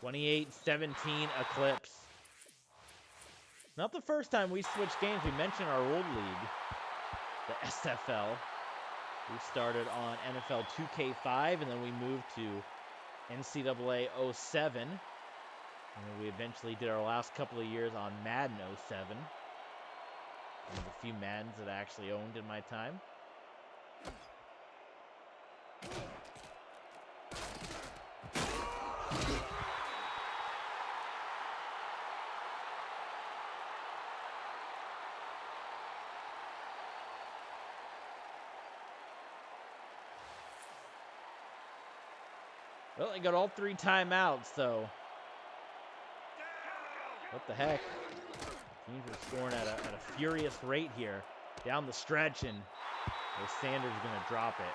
A: (28-17) Eclipse. Not the first time we switched games. We mentioned our old league, the SFL. We started on NFL 2K5, and then we moved to NCAA 07. And then we eventually did our last couple of years on Madden 07. One of the few Maddens that I actually owned in my time. Well, they got all 3 timeouts, so what the heck? Teams are scoring at a furious rate here down the stretch, and Sanders is going to drop it.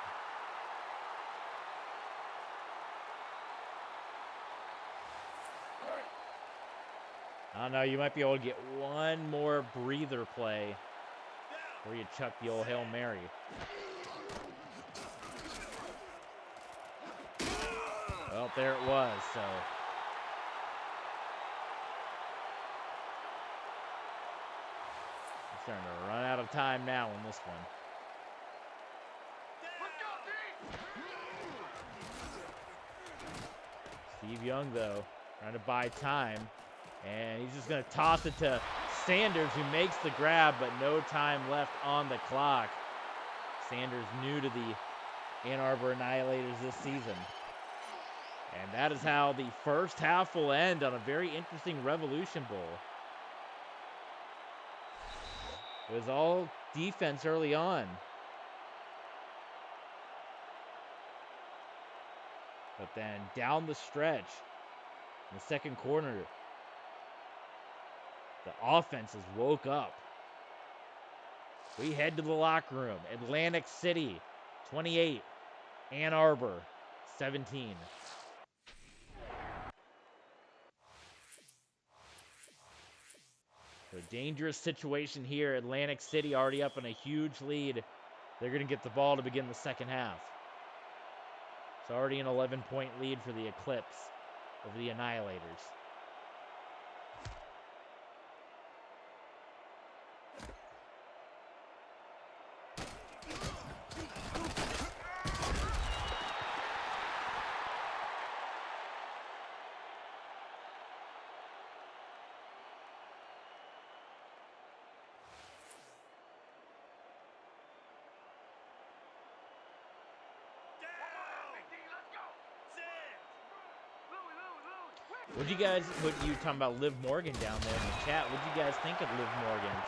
A: I don't know, you might be able to get one more breather play where you chuck the old Hail Mary. Well, there it was, so. I'm starting to run out of time now on this one. Steve Young, though, trying to buy time. And he's just going to toss it to Sanders, who makes the grab, but no time left on the clock. Sanders new to the Ann Arbor Annihilators this season. And that is how the first half will end on a very interesting Revolution Bowl. It was all defense early on. But then down the stretch, in the second quarter, the offenses woke up. We head to the locker room. Atlantic City, 28. Ann Arbor, 17. So dangerous situation here. Atlantic City already up in a huge lead. They're going to get the ball to begin the second half. It's already an 11-point lead for the Eclipse over the Annihilators. What you talking about Liv Morgan down there in the chat? What do you guys think of Liv Morgan's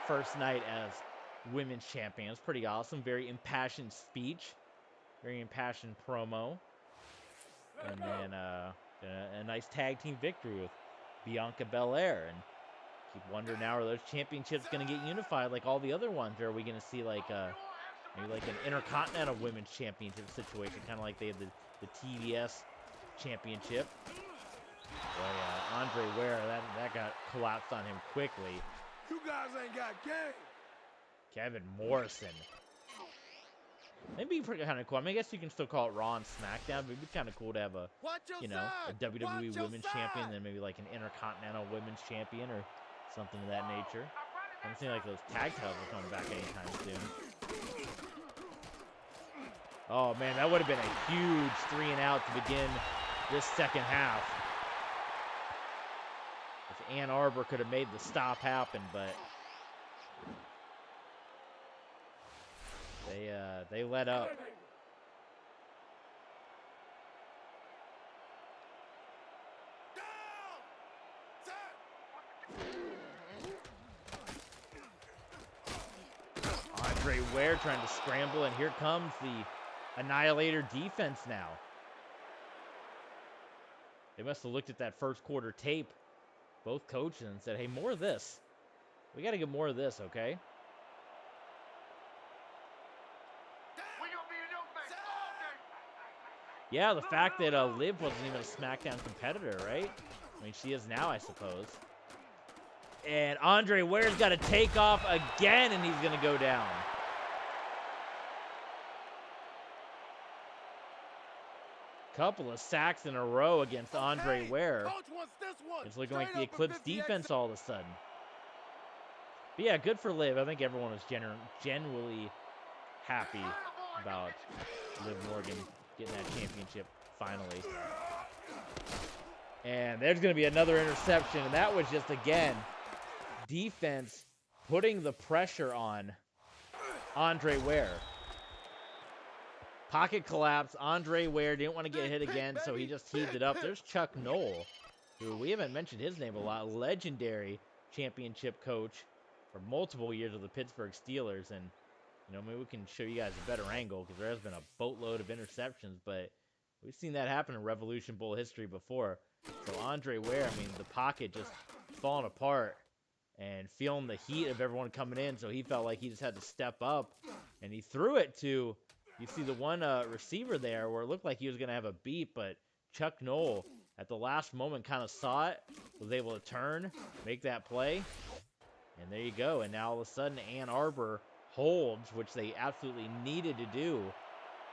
A: first night as women's champion? It's pretty awesome. Very impassioned speech. Very impassioned promo. And then a nice tag team victory with Bianca Belair. And keep wondering now, are those championships going to get unified like all the other ones? Or are we going to see like maybe like an Intercontinental Women's Championship situation, kind of like they had the TBS Championship? Well, yeah, Andre Ware, that got collapsed on him quickly.
C: You guys ain't got game.
A: Kevin Morrison. Maybe pretty kind of cool. I mean, I guess you can still call it Raw and SmackDown, but it'd be kind of cool to have a, a WWE Women's Champion, then maybe like an Intercontinental Women's Champion or something of that nature. Doesn't seem like those tag titles are coming back anytime soon. Oh man, that would have been a huge 3-and-out to begin this second half. If Ann Arbor could have made the stop happen, but they let up. Andre Ware trying to scramble, and here comes the Annihilator defense now. They must have looked at that first quarter tape, both coaches, and said, hey, more of this. We got to get more of this, okay? Yeah, the fact that Liv wasn't even a SmackDown competitor, right? I mean, she is now, I suppose. And Andre Ware's got to take off again, and he's going to go down. Couple of sacks in a row against Andre Ware. It's looking like the Eclipse defense all of a sudden. But yeah, good for Liv. I think everyone was genuinely happy about Liv Morgan getting that championship finally. And there's going to be another interception, and that was just, again, defense putting the pressure on Andre Ware. Pocket collapse. Andre Ware didn't want to get hit again, so he just teed it up. There's Chuck Knoll, who we haven't mentioned his name a lot. Legendary championship coach for multiple years with the Pittsburgh Steelers. And, you know, maybe we can show you guys a better angle because there has been a boatload of interceptions, but we've seen that happen in Revolution Bowl history before. So Andre Ware, I mean, the pocket just falling apart and feeling the heat of everyone coming in, so he felt like he just had to step up, and he threw it to, you see the one receiver there where it looked like he was going to have a beat, but Chuck Knoll at the last moment kind of saw it, was able to turn, make that play, and there you go. And now all of a sudden Ann Arbor holds, which they absolutely needed to do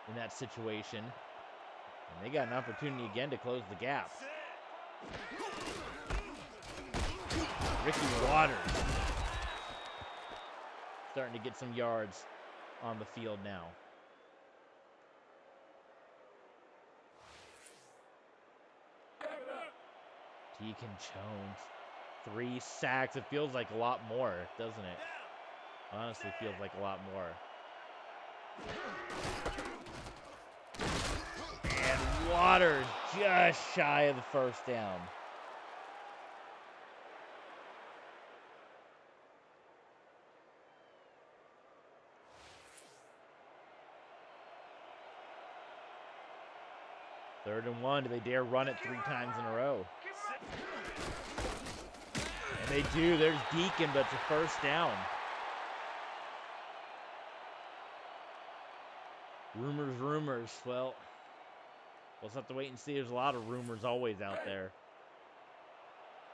A: in that situation, and they got an opportunity again to close the gap. Ricky Waters starting to get some yards on the field now. Deacon Jones, 3 sacks. It feels like a lot more, doesn't it? Honestly, feels like a lot more. And Waters just shy of the first down. Third and 1. Do they dare run it 3 times in a row? And they do. There's Deacon, but it's a first down. Rumors. Well, we'll just have to wait and see. There's a lot of rumors always out there.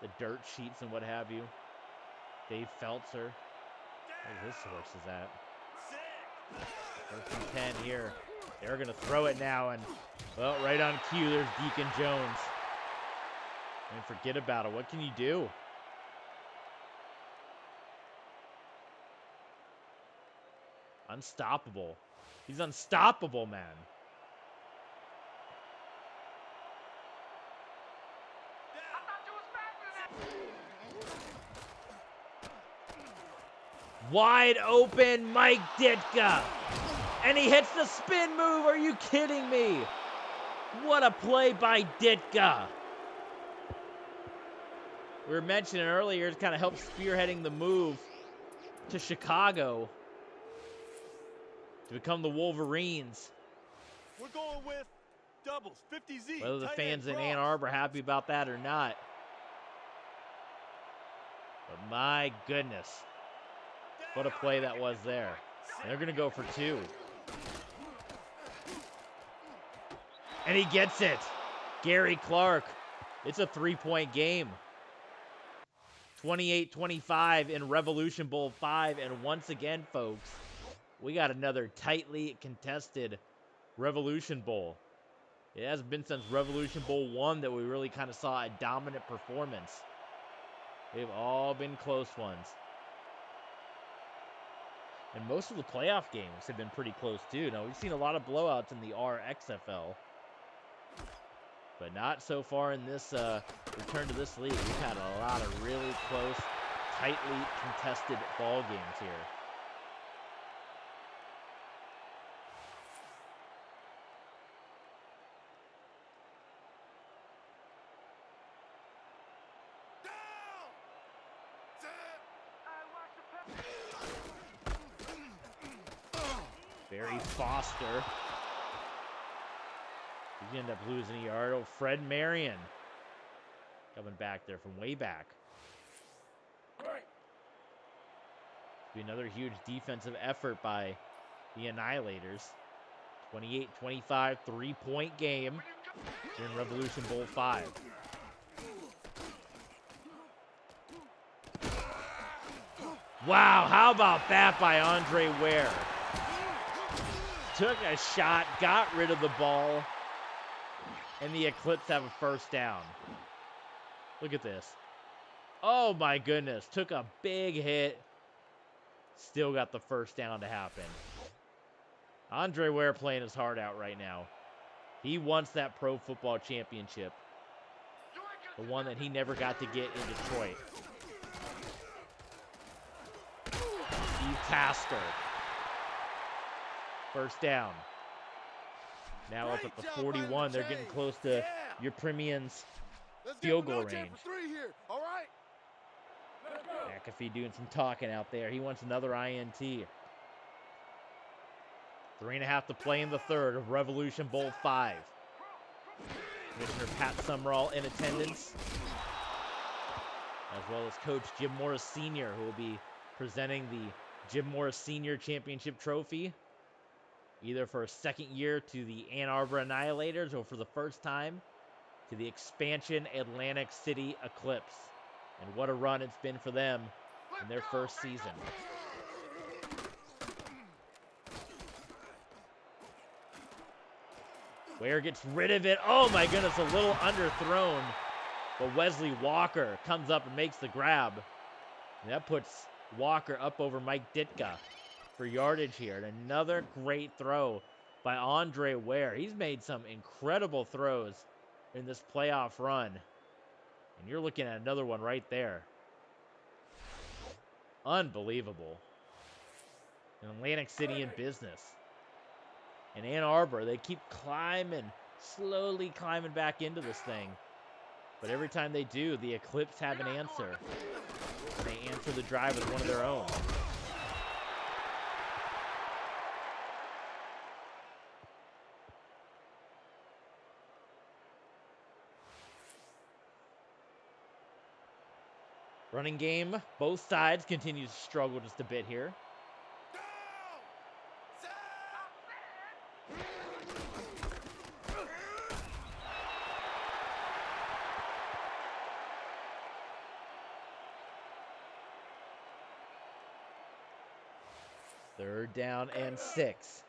A: The dirt sheets and what have you. Dave Feltzer. Where his source is at. First and 10 here. They're going to throw it now, and, well, right on cue, there's Deacon Jones. And forget about it. What can you do? Unstoppable. He's unstoppable, man. Wide open, Mike Ditka. And he hits the spin move. Are you kidding me? What a play by Ditka. We were mentioning earlier, it kind of helped spearheading the move to Chicago to become the Wolverines.
C: We're going with doubles, 50Z.
A: Whether the fans in Ann Arbor are happy about that or not. But my goodness, what a play that was there. And they're going to go for 2. And he gets it. Gary Clark. It's a 3-point game. 28-25 in Revolution Bowl 5. And once again, folks, we got another tightly contested Revolution Bowl. It hasn't been since Revolution Bowl 1 that we really kind of saw a dominant performance. They've all been close ones. And most of the playoff games have been pretty close, too. Now, we've seen a lot of blowouts in the RXFL. But not so far in this return to this league. We've had a lot of really close, tightly contested ball games here. Barry Foster. He ended up losing a yard. Oh, Fred Marion coming back there from way back. Be another huge defensive effort by the Annihilators. 28-25, 3-point game here in Revolution Bowl 5. Wow, how about that by Andre Ware? Took a shot, got rid of the ball, and the Eclipse have a first down. Look at this. Oh my goodness, took a big hit, Still got the first down to happen. Andre Ware playing his heart out right now. He wants that Pro Football Championship. The one that he never got to get in Detroit. Steve Tasker. First down. Now up at the 41. They're getting close to your Premium's field goal range.
C: All right.
A: McAfee doing some talking out there. He wants another INT. 3.5 to play in the third of Revolution Bowl 5. Commissioner Pat Summerall in attendance, as well as Coach Jim Morris Sr., who will be presenting the Jim Morris Sr. Championship Trophy, either for a second year to the Ann Arbor Annihilators or for the first time to the expansion Atlantic City Eclipse. And what a run it's been for them in their first season. Ware gets rid of it. Oh my goodness, a little underthrown. But Wesley Walker comes up and makes the grab. And that puts Walker up over Mike Ditka for yardage here. And another great throw by Andre Ware. He's made some incredible throws in this playoff run. And you're looking at another one right there. Unbelievable. And Atlantic City in business. In Ann Arbor, they keep climbing, slowly climbing back into this thing. But every time they do, the Eclipse have an answer. They answer the drive with one of their own. Running game, both sides continue to struggle just a bit here. Third down and 6.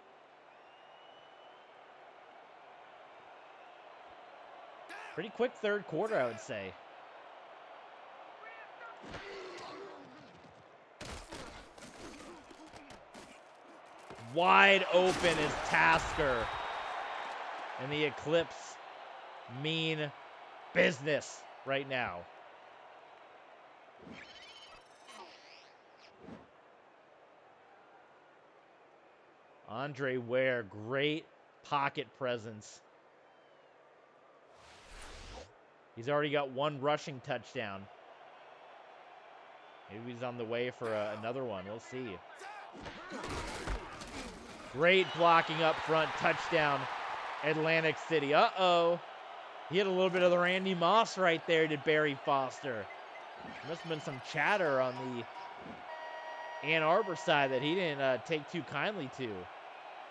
A: Pretty quick third quarter, I would say. Wide open is Tasker. And the Eclipse mean business right now. Andre Ware, great pocket presence. He's already got one rushing touchdown. Maybe he's on the way for another one. We'll see. Great blocking up front. Touchdown, Atlantic City. Uh-oh. He had a little bit of the Randy Moss right there, did Barry Foster. There must have been some chatter on the Ann Arbor side that he didn't take too kindly to.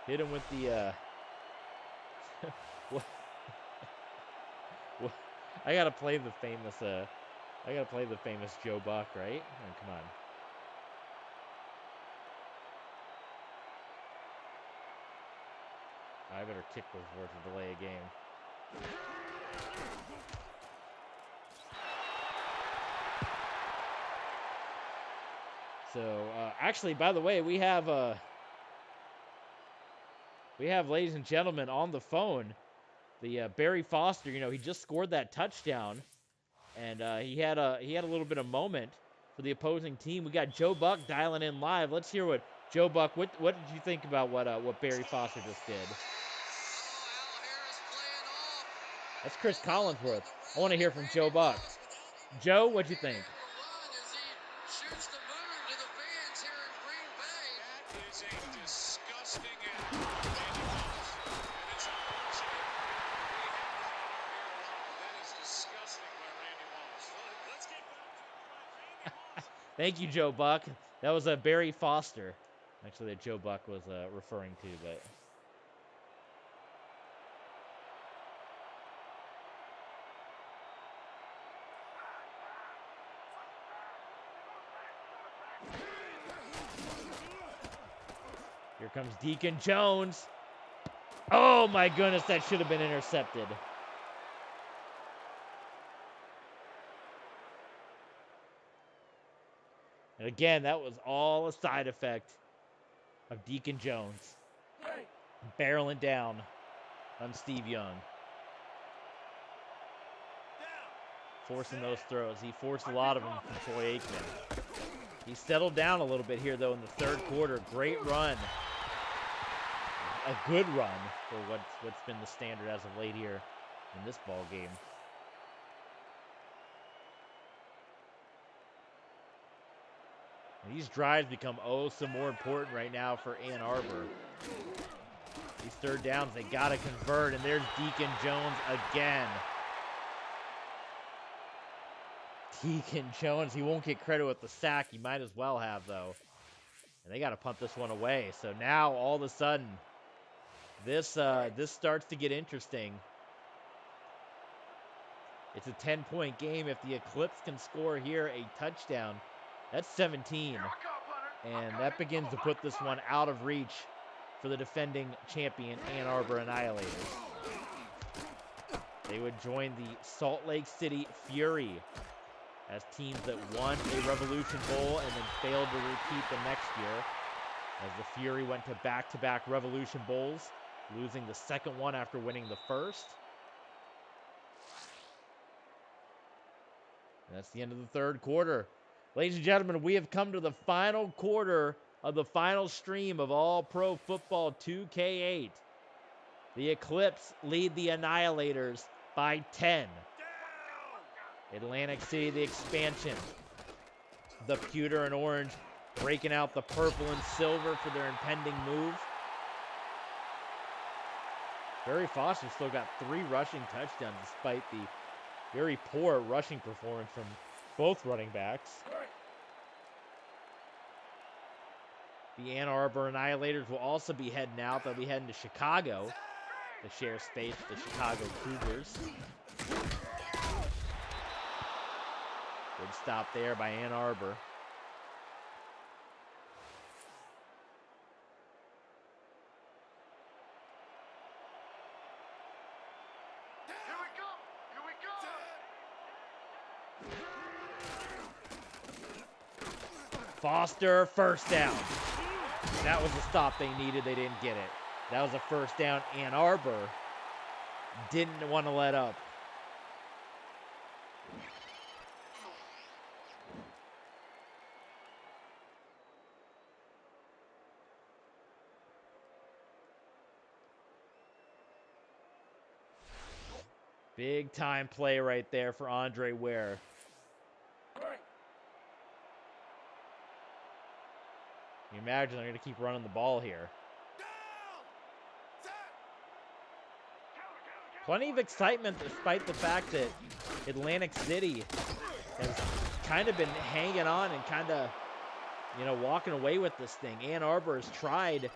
A: Hit him with the I gotta play the famous Joe Buck, right? Oh, come on. I better kick before to delay a game. So actually, by the way, we have ladies and gentlemen on the phone, the Barry Foster. You know, he just scored that touchdown, and he had a little bit of moment for the opposing team. We got Joe Buck dialing in live. Let's hear what Joe Buck. What did you think about what Barry Foster just did? That's Chris Collinsworth. I want to hear from Joe Buck. Joe, what'd you think? Thank you, Joe Buck. That was Barry Foster, actually, that Joe Buck was referring to. But here comes Deacon Jones. Oh my goodness, that should have been intercepted. And And again, that was all a side effect of Deacon Jones barreling down on Steve Young. Forcing those throws. He forced a lot of them from Troy Aikman. He settled down a little bit here, though, in the third quarter. Great run. A good run for what's been the standard as of late here in this ball game. And these drives become so more important right now for Ann Arbor. These third downs, they got to convert, and there's Deacon Jones again. Deacon Jones, he won't get credit with the sack. He might as well have, though. And they got to punt this one away. So now, all of a sudden, this starts to get interesting. It's a 10-point game. If the Eclipse can score here a touchdown, that's 17. And that begins to put this one out of reach for the defending champion Ann Arbor Annihilators. They would join the Salt Lake City Fury as teams that won a Revolution Bowl and then failed to repeat the next year, as the Fury went to back-to-back Revolution Bowls, losing the second one after winning the first. And that's the end of the third quarter. Ladies and gentlemen, we have come to the final quarter of the final stream of All Pro Football 2K8. The Eclipse lead the Annihilators by 10. Atlantic City, the expansion. The pewter and orange breaking out the purple and silver for their impending move. Barry Foster still got 3 rushing touchdowns despite the very poor rushing performance from both running backs. The Ann Arbor Annihilators will also be heading out. They'll be heading to Chicago to share space with the Chicago Cougars. Good stop there by Ann Arbor. Foster, first down. That was the stop they needed. They didn't get it. That was a first down. Ann Arbor didn't want to let up. Big time play right there for Andre Ware. You imagine they're going to keep running the ball here. Plenty of excitement despite the fact that Atlantic City has kind of been hanging on and kind of, walking away with this thing. Ann Arbor has tried to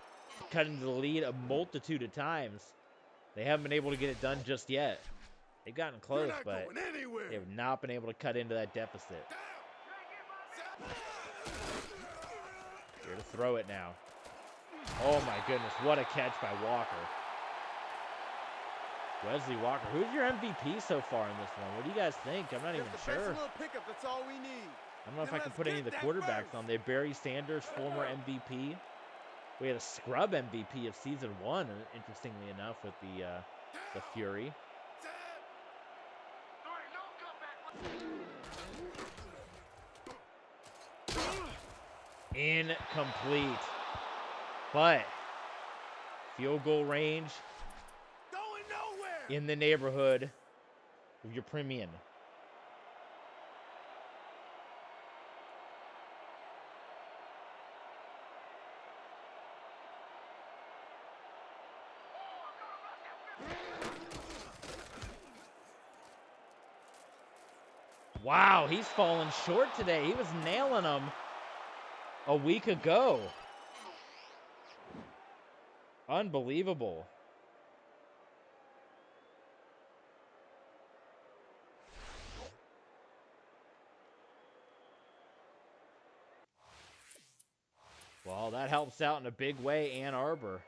A: cut into the lead a multitude of times. They haven't been able to get it done just yet. They've gotten close, but they have not been able to cut into that deficit. Here to throw it now. Oh my goodness, what a catch by Walker. Wesley Walker, who's your MVP so far in this one? What do you guys think? I'm not even sure.
C: That's all we need.
A: I don't know if I can put any of the quarterbacks on there. Barry Sanders, former MVP. We had a scrub MVP of season 1, interestingly enough, with the Fury. Incomplete. But field goal range
C: Going nowhere.
A: in the neighborhood of your premium. Wow, he's fallen short today. He was nailing them a week ago. Unbelievable. Well, that helps out in a big way, Ann Arbor.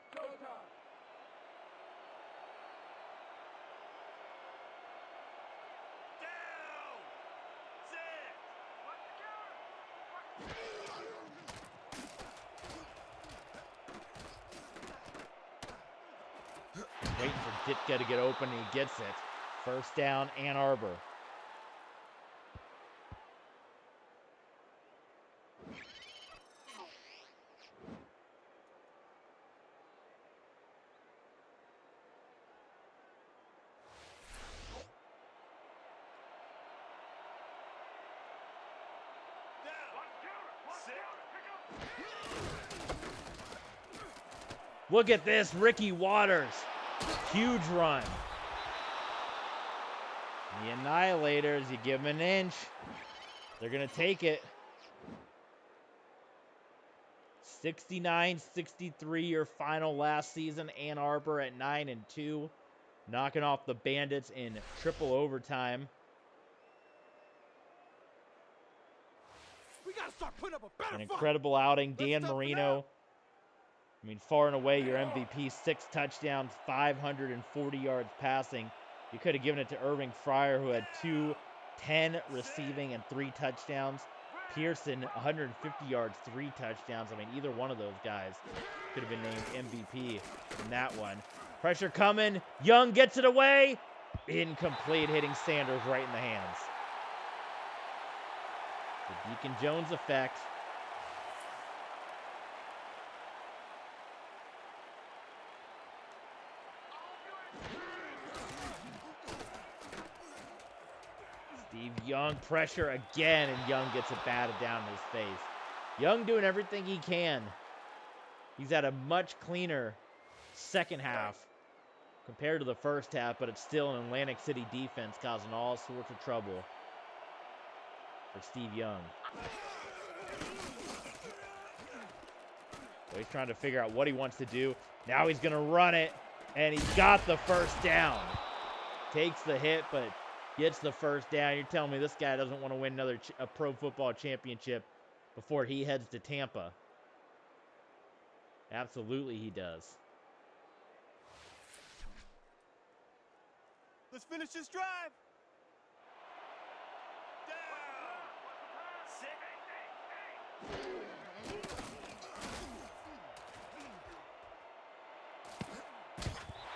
A: Waiting for Ditka to get open, and he gets it. First down, Ann Arbor. Look at this, Ricky Waters. Huge run. The Annihilators, you give them an inch, they're going to take it. 69-63 your final last season. Ann Arbor at 9-2. Knocking off the Bandits in triple overtime.
C: We gotta start putting up a better
A: An
C: fight.
A: incredible outing. Dan
C: tough it
A: Marino.
C: out.
A: I mean, far and away your MVP. 6 touchdowns, 540 yards passing. You could have given it to Irving Fryer, who had 210 receiving and 3 touchdowns. Pearson, 150 yards, 3 touchdowns. I mean, either one of those guys could have been named MVP in that one. Pressure coming. Young gets it away. Incomplete, hitting Sanders right in the hands. The Deacon Jones effect. Steve Young, pressure again, and Young gets it batted down in his face. Young doing everything he can. He's had a much cleaner second half compared to the first half, but it's still an Atlantic City defense causing all sorts of trouble for Steve Young. So he's trying to figure out what he wants to do. Now he's going to run it, and he's got the first down. Takes the hit, but gets the first down. You're telling me this guy doesn't want to win another a pro football championship before he heads to Tampa? Absolutely he does.
C: Let's finish this drive.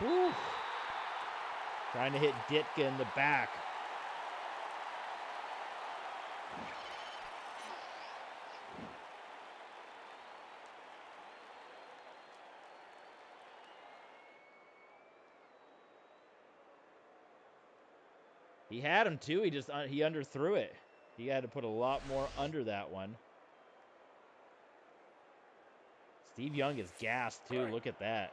A: Woo. Trying to hit Ditka in the back. He had him too. He underthrew it. He had to put a lot more under that one. Steve Young is gassed too. Look at that.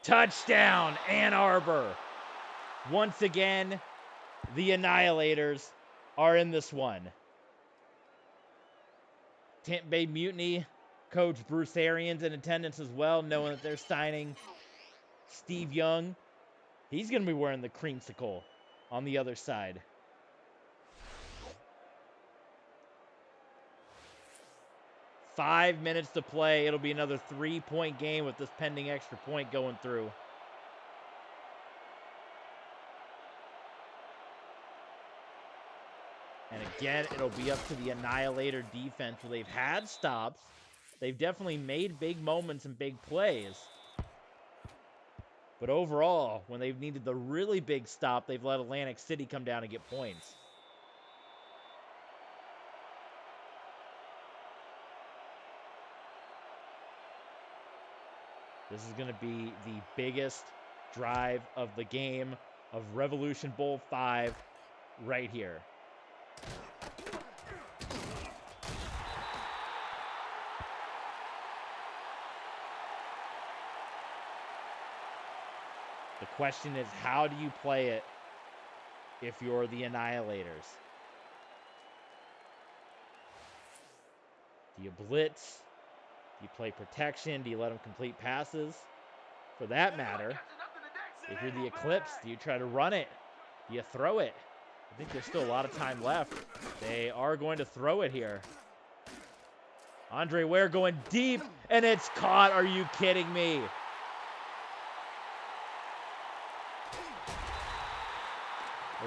A: Touchdown, Ann Arbor. Once again, the Annihilators are in this one. Tampa Bay Mutiny coach Bruce Arians in attendance as well, knowing that they're signing Steve Young. He's going to be wearing the creamsicle on the other side. Five minutes to play. It'll be another 3-point game with this pending extra point going through. And again, it'll be up to the Annihilator defense, where they've had stops. They've definitely made big moments and big plays. But overall, when they've needed the really big stop, they've let Atlantic City come down and get points. This is going to be the biggest drive of the game of Revolution Bowl 5 right here. The question is, how do you play it if you're the Annihilators? Do you blitz? Do you play protection? Do you let them complete passes? For that matter, if you're the Eclipse, do you try to run it? Do you throw it? I think there's still a lot of time left. They are going to throw it here. Andre Ware going deep, and it's caught. Are you kidding me?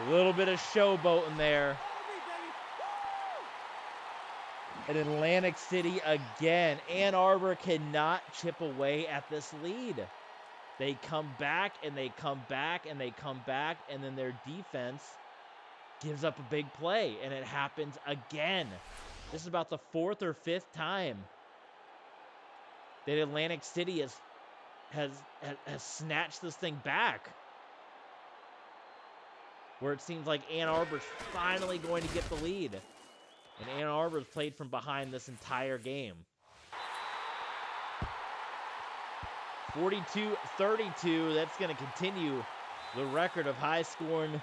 A: A little bit of showboating there. And Atlantic City again. Ann Arbor cannot chip away at this lead. They come back, and they come back, and they come back, and then their defense gives up a big play, and it happens again. This is about the 4th or 5th time that Atlantic City has snatched this thing back, where it seems like Ann Arbor's finally going to get the lead. And Ann Arbor's played from behind this entire game. 42-32, that's going to continue the record of high-scoring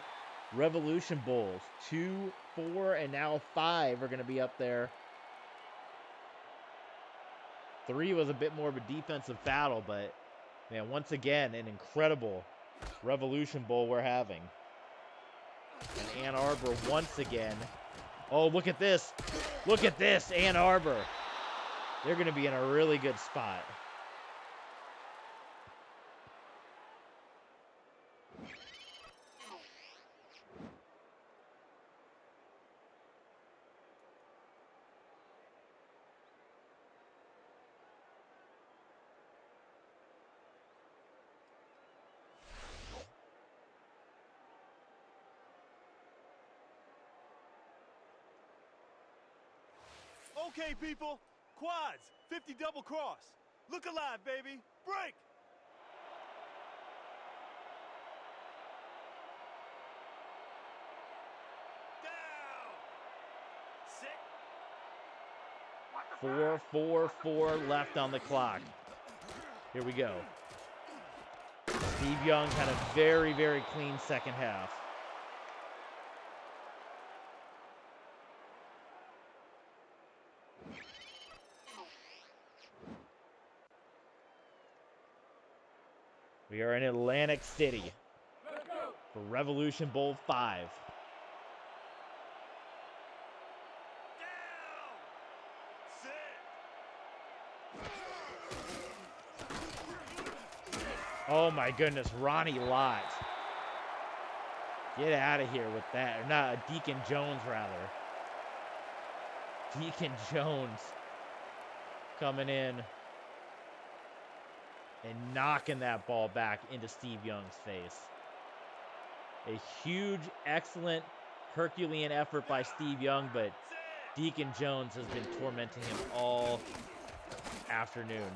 A: Revolution Bowls. 2, 4, and now 5 are going to be up there. 3 was a bit more of a defensive battle, but, man, once again, an incredible Revolution Bowl we're having. And Ann Arbor once again. Oh, look at this. Look at this, Ann Arbor. They're going to be in a really good spot.
C: Okay, people. Quads, 50 double cross. Look alive, baby. Break! Down! Sick.
A: 4 left on the clock. Here we go. Steve Young had a very, very clean second half. We are in Atlantic City for Revolution Bowl 5. Oh my goodness, Ronnie Lott. Get out of here with that. Or not, Deacon Jones, rather. Deacon Jones coming in and knocking that ball back into Steve Young's face. A huge, excellent, Herculean effort by Steve Young, but Deacon Jones has been tormenting him all afternoon.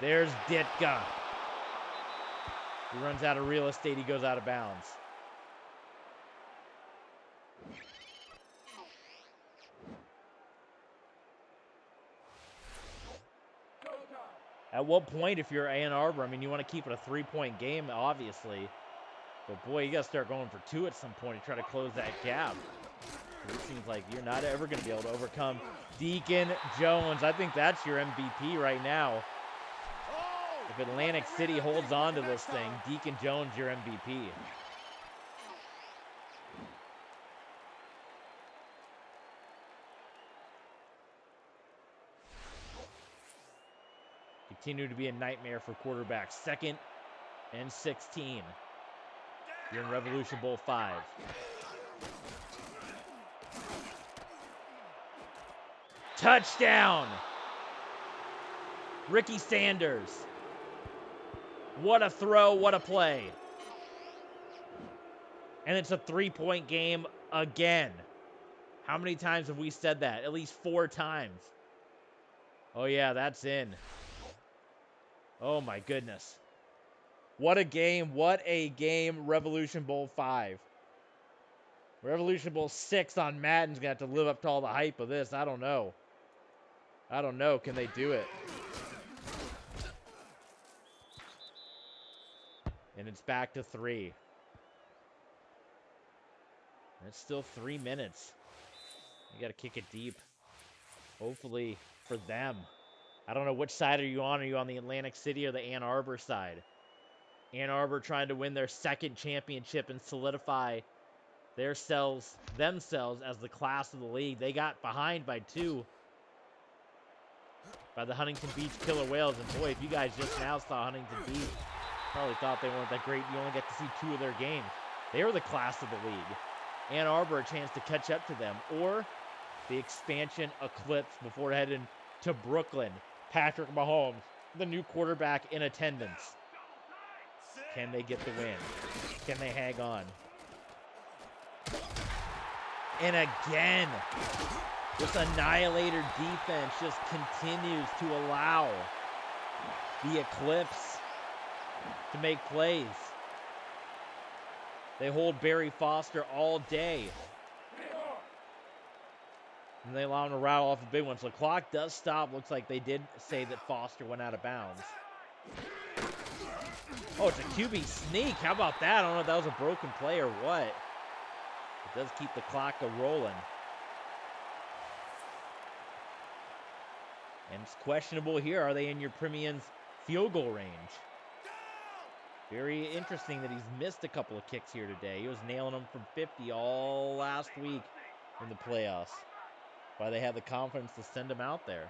A: There's Ditka. He runs out of real estate. He goes out of bounds. At what point, if you're Ann Arbor, I mean, you want to keep it a 3-point game, obviously. But, boy, you got to start going for 2 at some point to try to close that gap. It seems like you're not ever going to be able to overcome Deacon Jones. I think that's your MVP right now. If Atlantic City holds on to this thing, Deacon Jones, your MVP. Continue to be a nightmare for quarterbacks. 2nd and 16. You're in Revolution Bowl 5. Touchdown! Ricky Sanders. What a throw, what a play. And it's a 3-point game again. How many times have we said that? At least 4 times. Oh yeah, that's in. Oh my goodness. What a game, Revolution Bowl 5. Revolution Bowl 6 on Madden's going to have to live up to all the hype of this. I don't know. Can they do it? And it's back to 3. It's still 3 minutes. You got to kick it deep. Hopefully for them. I don't know which side are you on. Are you on the Atlantic City or the Ann Arbor side? Ann Arbor trying to win their 2nd championship and solidify themselves as the class of the league. They got behind by 2 by the Huntington Beach Killer Whales. And boy, if you guys just now saw Huntington Beach, probably thought they weren't that great. You only get to see 2 of their games. They were the class of the league. Ann Arbor a chance to catch up to them, or the expansion eclipse before heading to Brooklyn. Patrick Mahomes, the new quarterback in attendance. Can they get the win? Can they hang on? And again, this Annihilator defense just continues to allow the Eclipse to make plays. They hold Barry Foster all day. And they allow him to rattle off a big one. So the clock does stop. Looks like they did say that Foster went out of bounds. Oh, it's a QB sneak. How about that? I don't know if that was a broken play or what. It does keep the clock rolling. And it's questionable here. Are they in your Premium's field goal range? Very interesting that he's missed a couple of kicks here today. He was nailing them from 50 all last week in the playoffs. Why they had the confidence to send him out there.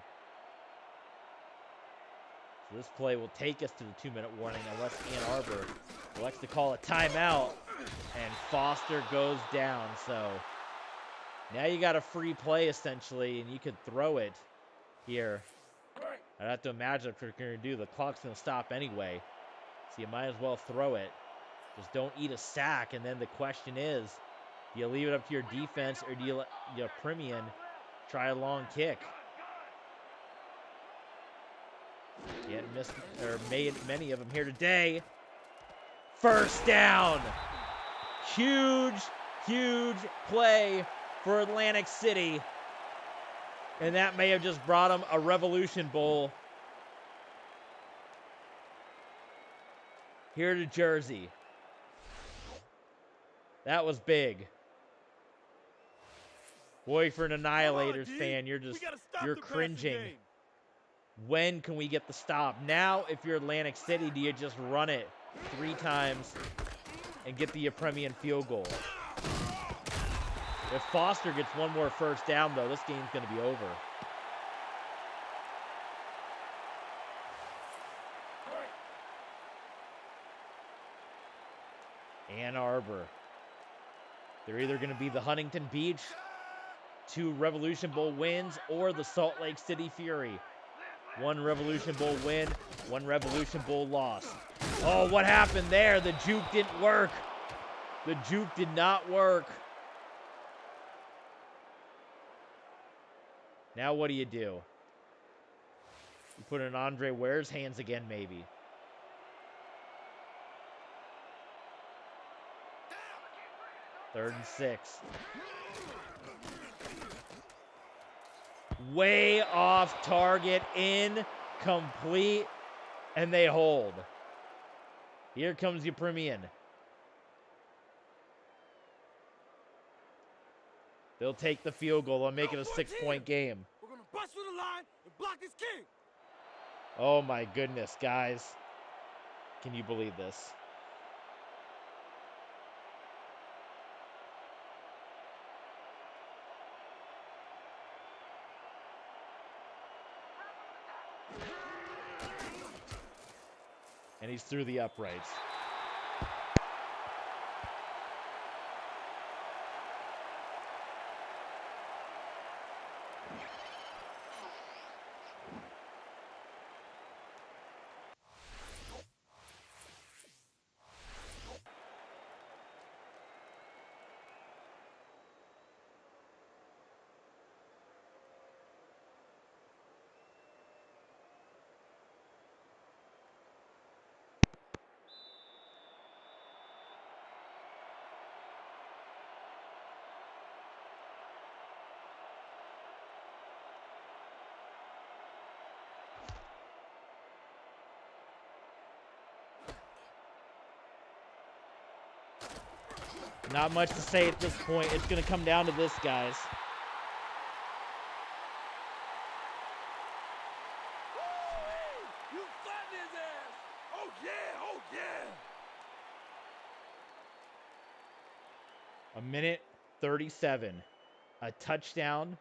A: So this play will take us to the 2-minute warning unless Ann Arbor elects to call a timeout. And Foster goes down. So now you got a free play essentially, and you could throw it here. I'd have to imagine what you're going to do. The clock's going to stop anyway. So you might as well throw it. Just don't eat a sack. And then the question is, do you leave it up to your defense or do you let your Premium try a long kick? He hadn't missed or made many of them here today. First down. Huge, huge play for Atlantic City. And that may have just brought him a Revolution Bowl here to Jersey. That was big. Boy, for an Annihilators fan, you're cringing. When can we get the stop? Now, if you're Atlantic City, do you just run it 3 times and get the Premium field goal? If Foster gets one more first down, though, this game's going to be over. Ann Arbor. They're either going to be the Huntington Beach 2 Revolution Bowl wins or the Salt Lake City Fury. 1 Revolution Bowl win, 1 Revolution Bowl loss. Oh, what happened there? The juke didn't work. The juke did not work. Now what do? You put it in Andre Ware's hands again, maybe. Third and 6. Way off target, incomplete, and they hold. Here comes your Premium. They'll take the field goal. They'll make it a 6-point game.
C: We're gonna bust through the line and block this kick.
A: Oh my goodness, guys. Can you believe this? And he's through the uprights. Not much to say at this point. It's going to come down to this, guys.
C: You flattened his ass. Oh yeah, oh yeah.
A: A minute 37. A touchdown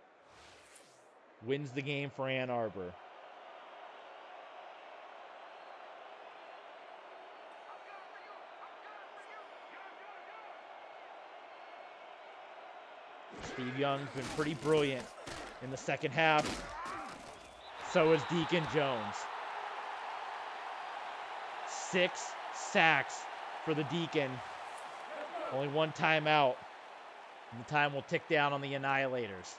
A: wins the game for Ann Arbor. Steve Young's been pretty brilliant in the second half. So is Deacon Jones. 6 sacks for the Deacon. Only 1 timeout. And the time will tick down on the Annihilators.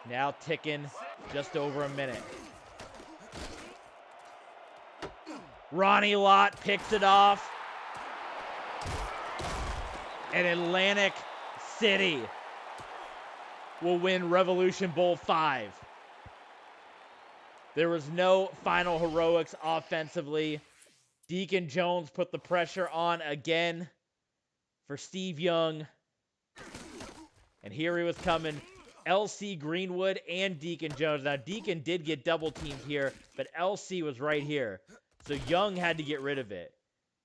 A: Now ticking just over a minute. Ronnie Lott picks it off. And Atlantic City will win Revolution Bowl 5. There was no final heroics offensively. Deacon Jones put the pressure on again for Steve Young. And here he was coming. LC Greenwood and Deacon Jones. Now, Deacon did get double teamed here, but LC was right here. So Young had to get rid of it.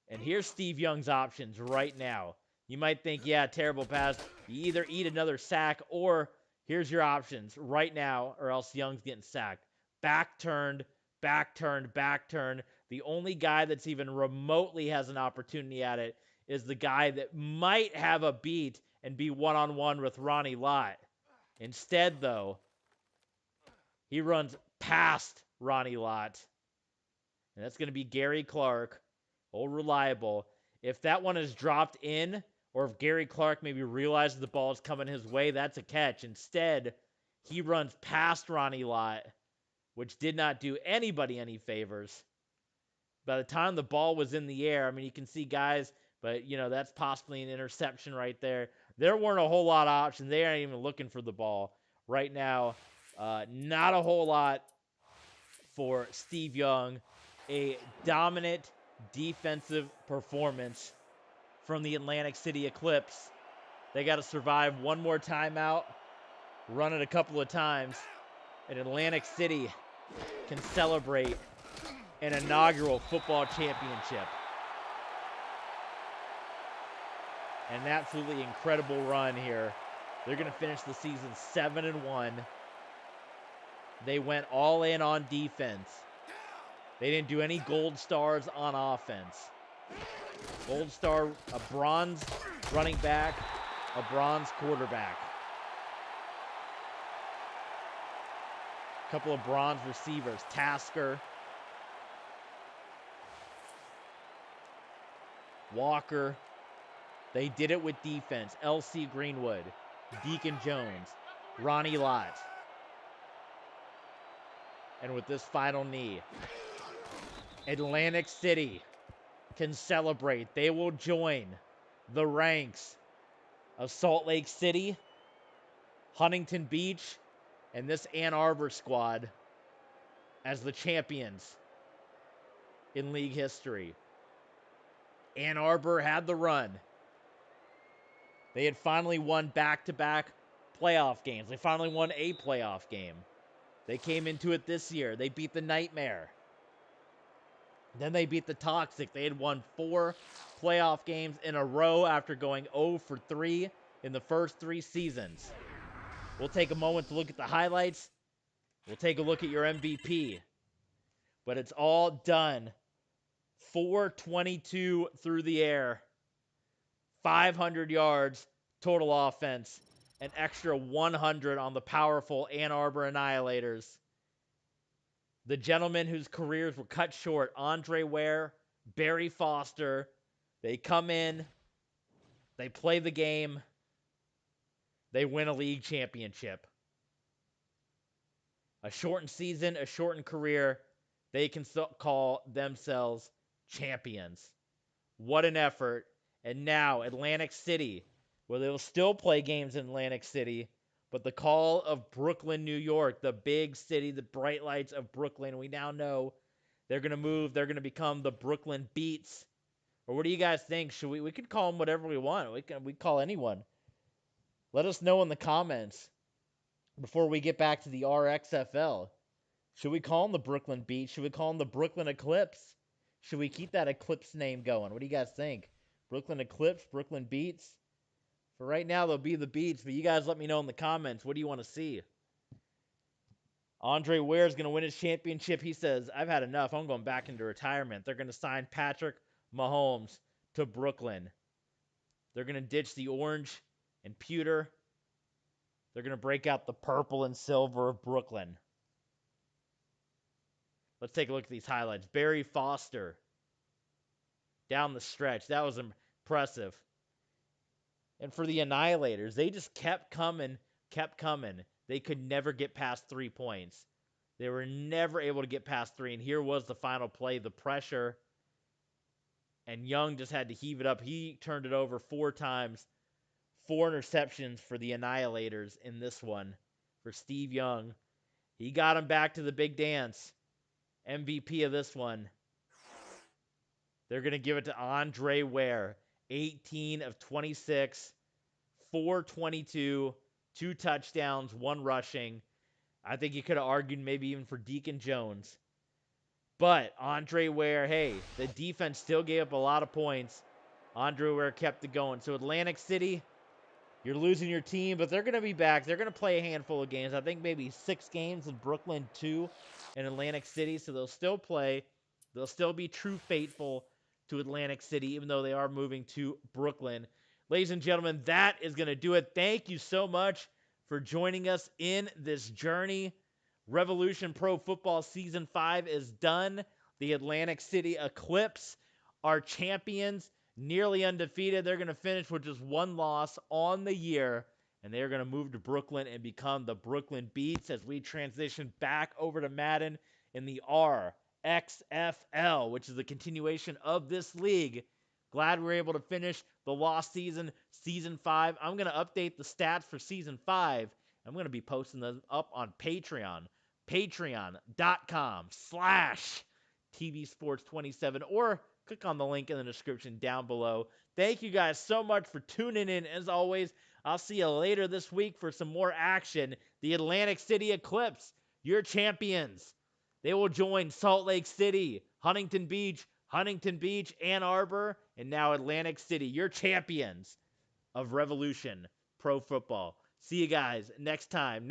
A: And here's Steve Young's options right now. You might think, yeah, terrible pass. You either eat another sack or here's your options right now or else Young's getting sacked. Back turned, back turned, back turned. The only guy that's even remotely has an opportunity at it is the guy that might have a beat and be one-on-one with Ronnie Lott. Instead, though, he runs past Ronnie Lott. And that's going to be Gary Clark, old reliable. If that one is dropped in, or if Gary Clark maybe realizes the ball is coming his way, that's a catch. Instead, he runs past Ronnie Lott, which did not do anybody any favors. By the time the ball was in the air, I mean, you can see guys, but, you know, that's possibly an interception right there. There weren't a whole lot of options. They aren't even looking for the ball right now. Not a whole lot for Steve Young. A dominant defensive performance from the Atlantic City Eclipse. They got to survive one more timeout, run it a couple of times, and Atlantic City can celebrate an inaugural football championship. An absolutely incredible run here. They're going to finish the season 7-1. They went all in on defense. They didn't do any gold stars on offense. Gold star, a bronze running back, a bronze quarterback. A couple of bronze receivers, Tasker, Walker. They did it with defense. LC Greenwood, Deacon Jones, Ronnie Lott. And with this final knee, Atlantic City can celebrate. They will join the ranks of Salt Lake City, Huntington Beach, and this Ann Arbor squad as the champions in league history. Ann Arbor had the run. They had finally won back-to-back playoff games. They finally won a playoff game. They came into it this year. They beat the Nightmare. Then they beat the Toxic. They had won 4 playoff games in a row after going 0 for 3 in the first 3 seasons. We'll take a moment to look at the highlights. We'll take a look at your MVP. But it's all done. 422 through the air. 500 yards total offense. An extra 100 on the powerful Ann Arbor Annihilators. The gentlemen whose careers were cut short, Andre Ware, Barry Foster, they come in, they play the game, they win a league championship. A shortened season, a shortened career, they can call themselves champions. What an effort. And now Atlantic City, where they will still play games in Atlantic City, but the call of Brooklyn, New York, the big city, the bright lights of Brooklyn, we now know they're going to move. They're going to become the Brooklyn Beats. Or what do you guys think? We could call them whatever we want. We call anyone. Let us know in the comments before we get back to the RXFL. Should we call them the Brooklyn Beats? Should we call them the Brooklyn Eclipse? Should we keep that Eclipse name going? What do you guys think? Brooklyn Eclipse, Brooklyn Beats? For right now, they'll be the Beats, but you guys let me know in the comments. What do you want to see? Andre Ware is going to win his championship. He says, I've had enough. I'm going back into retirement. They're going to sign Patrick Mahomes to Brooklyn. They're going to ditch the orange and pewter. They're going to break out the purple and silver of Brooklyn. Let's take a look at these highlights. Barry Foster down the stretch. That was impressive. And for the Annihilators, they just kept coming. They could never get past 3 points. They were never able to get past 3. And here was the final play, the pressure. And Young just had to heave it up. He turned it over 4 times. 4 interceptions for the Annihilators in this one for Steve Young. He got him back to the big dance. MVP of this one. They're going to give it to Andre Ware. 18 of 26, 422, 2 touchdowns, 1 rushing. I think you could have argued maybe even for Deacon Jones. But Andre Ware, hey, the defense still gave up a lot of points. Andre Ware kept it going. So Atlantic City, you're losing your team, but they're going to be back. They're going to play a handful of games. I think maybe 6 games in Brooklyn, 2 in Atlantic City. So they'll still play. They'll still be true faithful to Atlantic City, even though they are moving to Brooklyn. Ladies and gentlemen, that is going to do it. Thank you so much for joining us in this journey. Revolution Pro Football Season 5 is done. The Atlantic City Eclipse are champions, nearly undefeated. They're going to finish with just 1 loss on the year, and they're going to move to Brooklyn and become the Brooklyn Beats as we transition back over to Madden in the RXFL, which is the continuation of this league. Glad we were able to finish the lost season, Season 5. I'm going to update the stats for Season 5. I'm going to be posting them up on Patreon. Patreon.com/TVSports27, or click on the link in the description down below. Thank you guys so much for tuning in. As always, I'll see you later this week for some more action. The Atlantic City Eclipse, your champions. They will join Salt Lake City, Huntington Beach, Ann Arbor, and now Atlantic City, your champions of Revolution Pro Football. See you guys next time.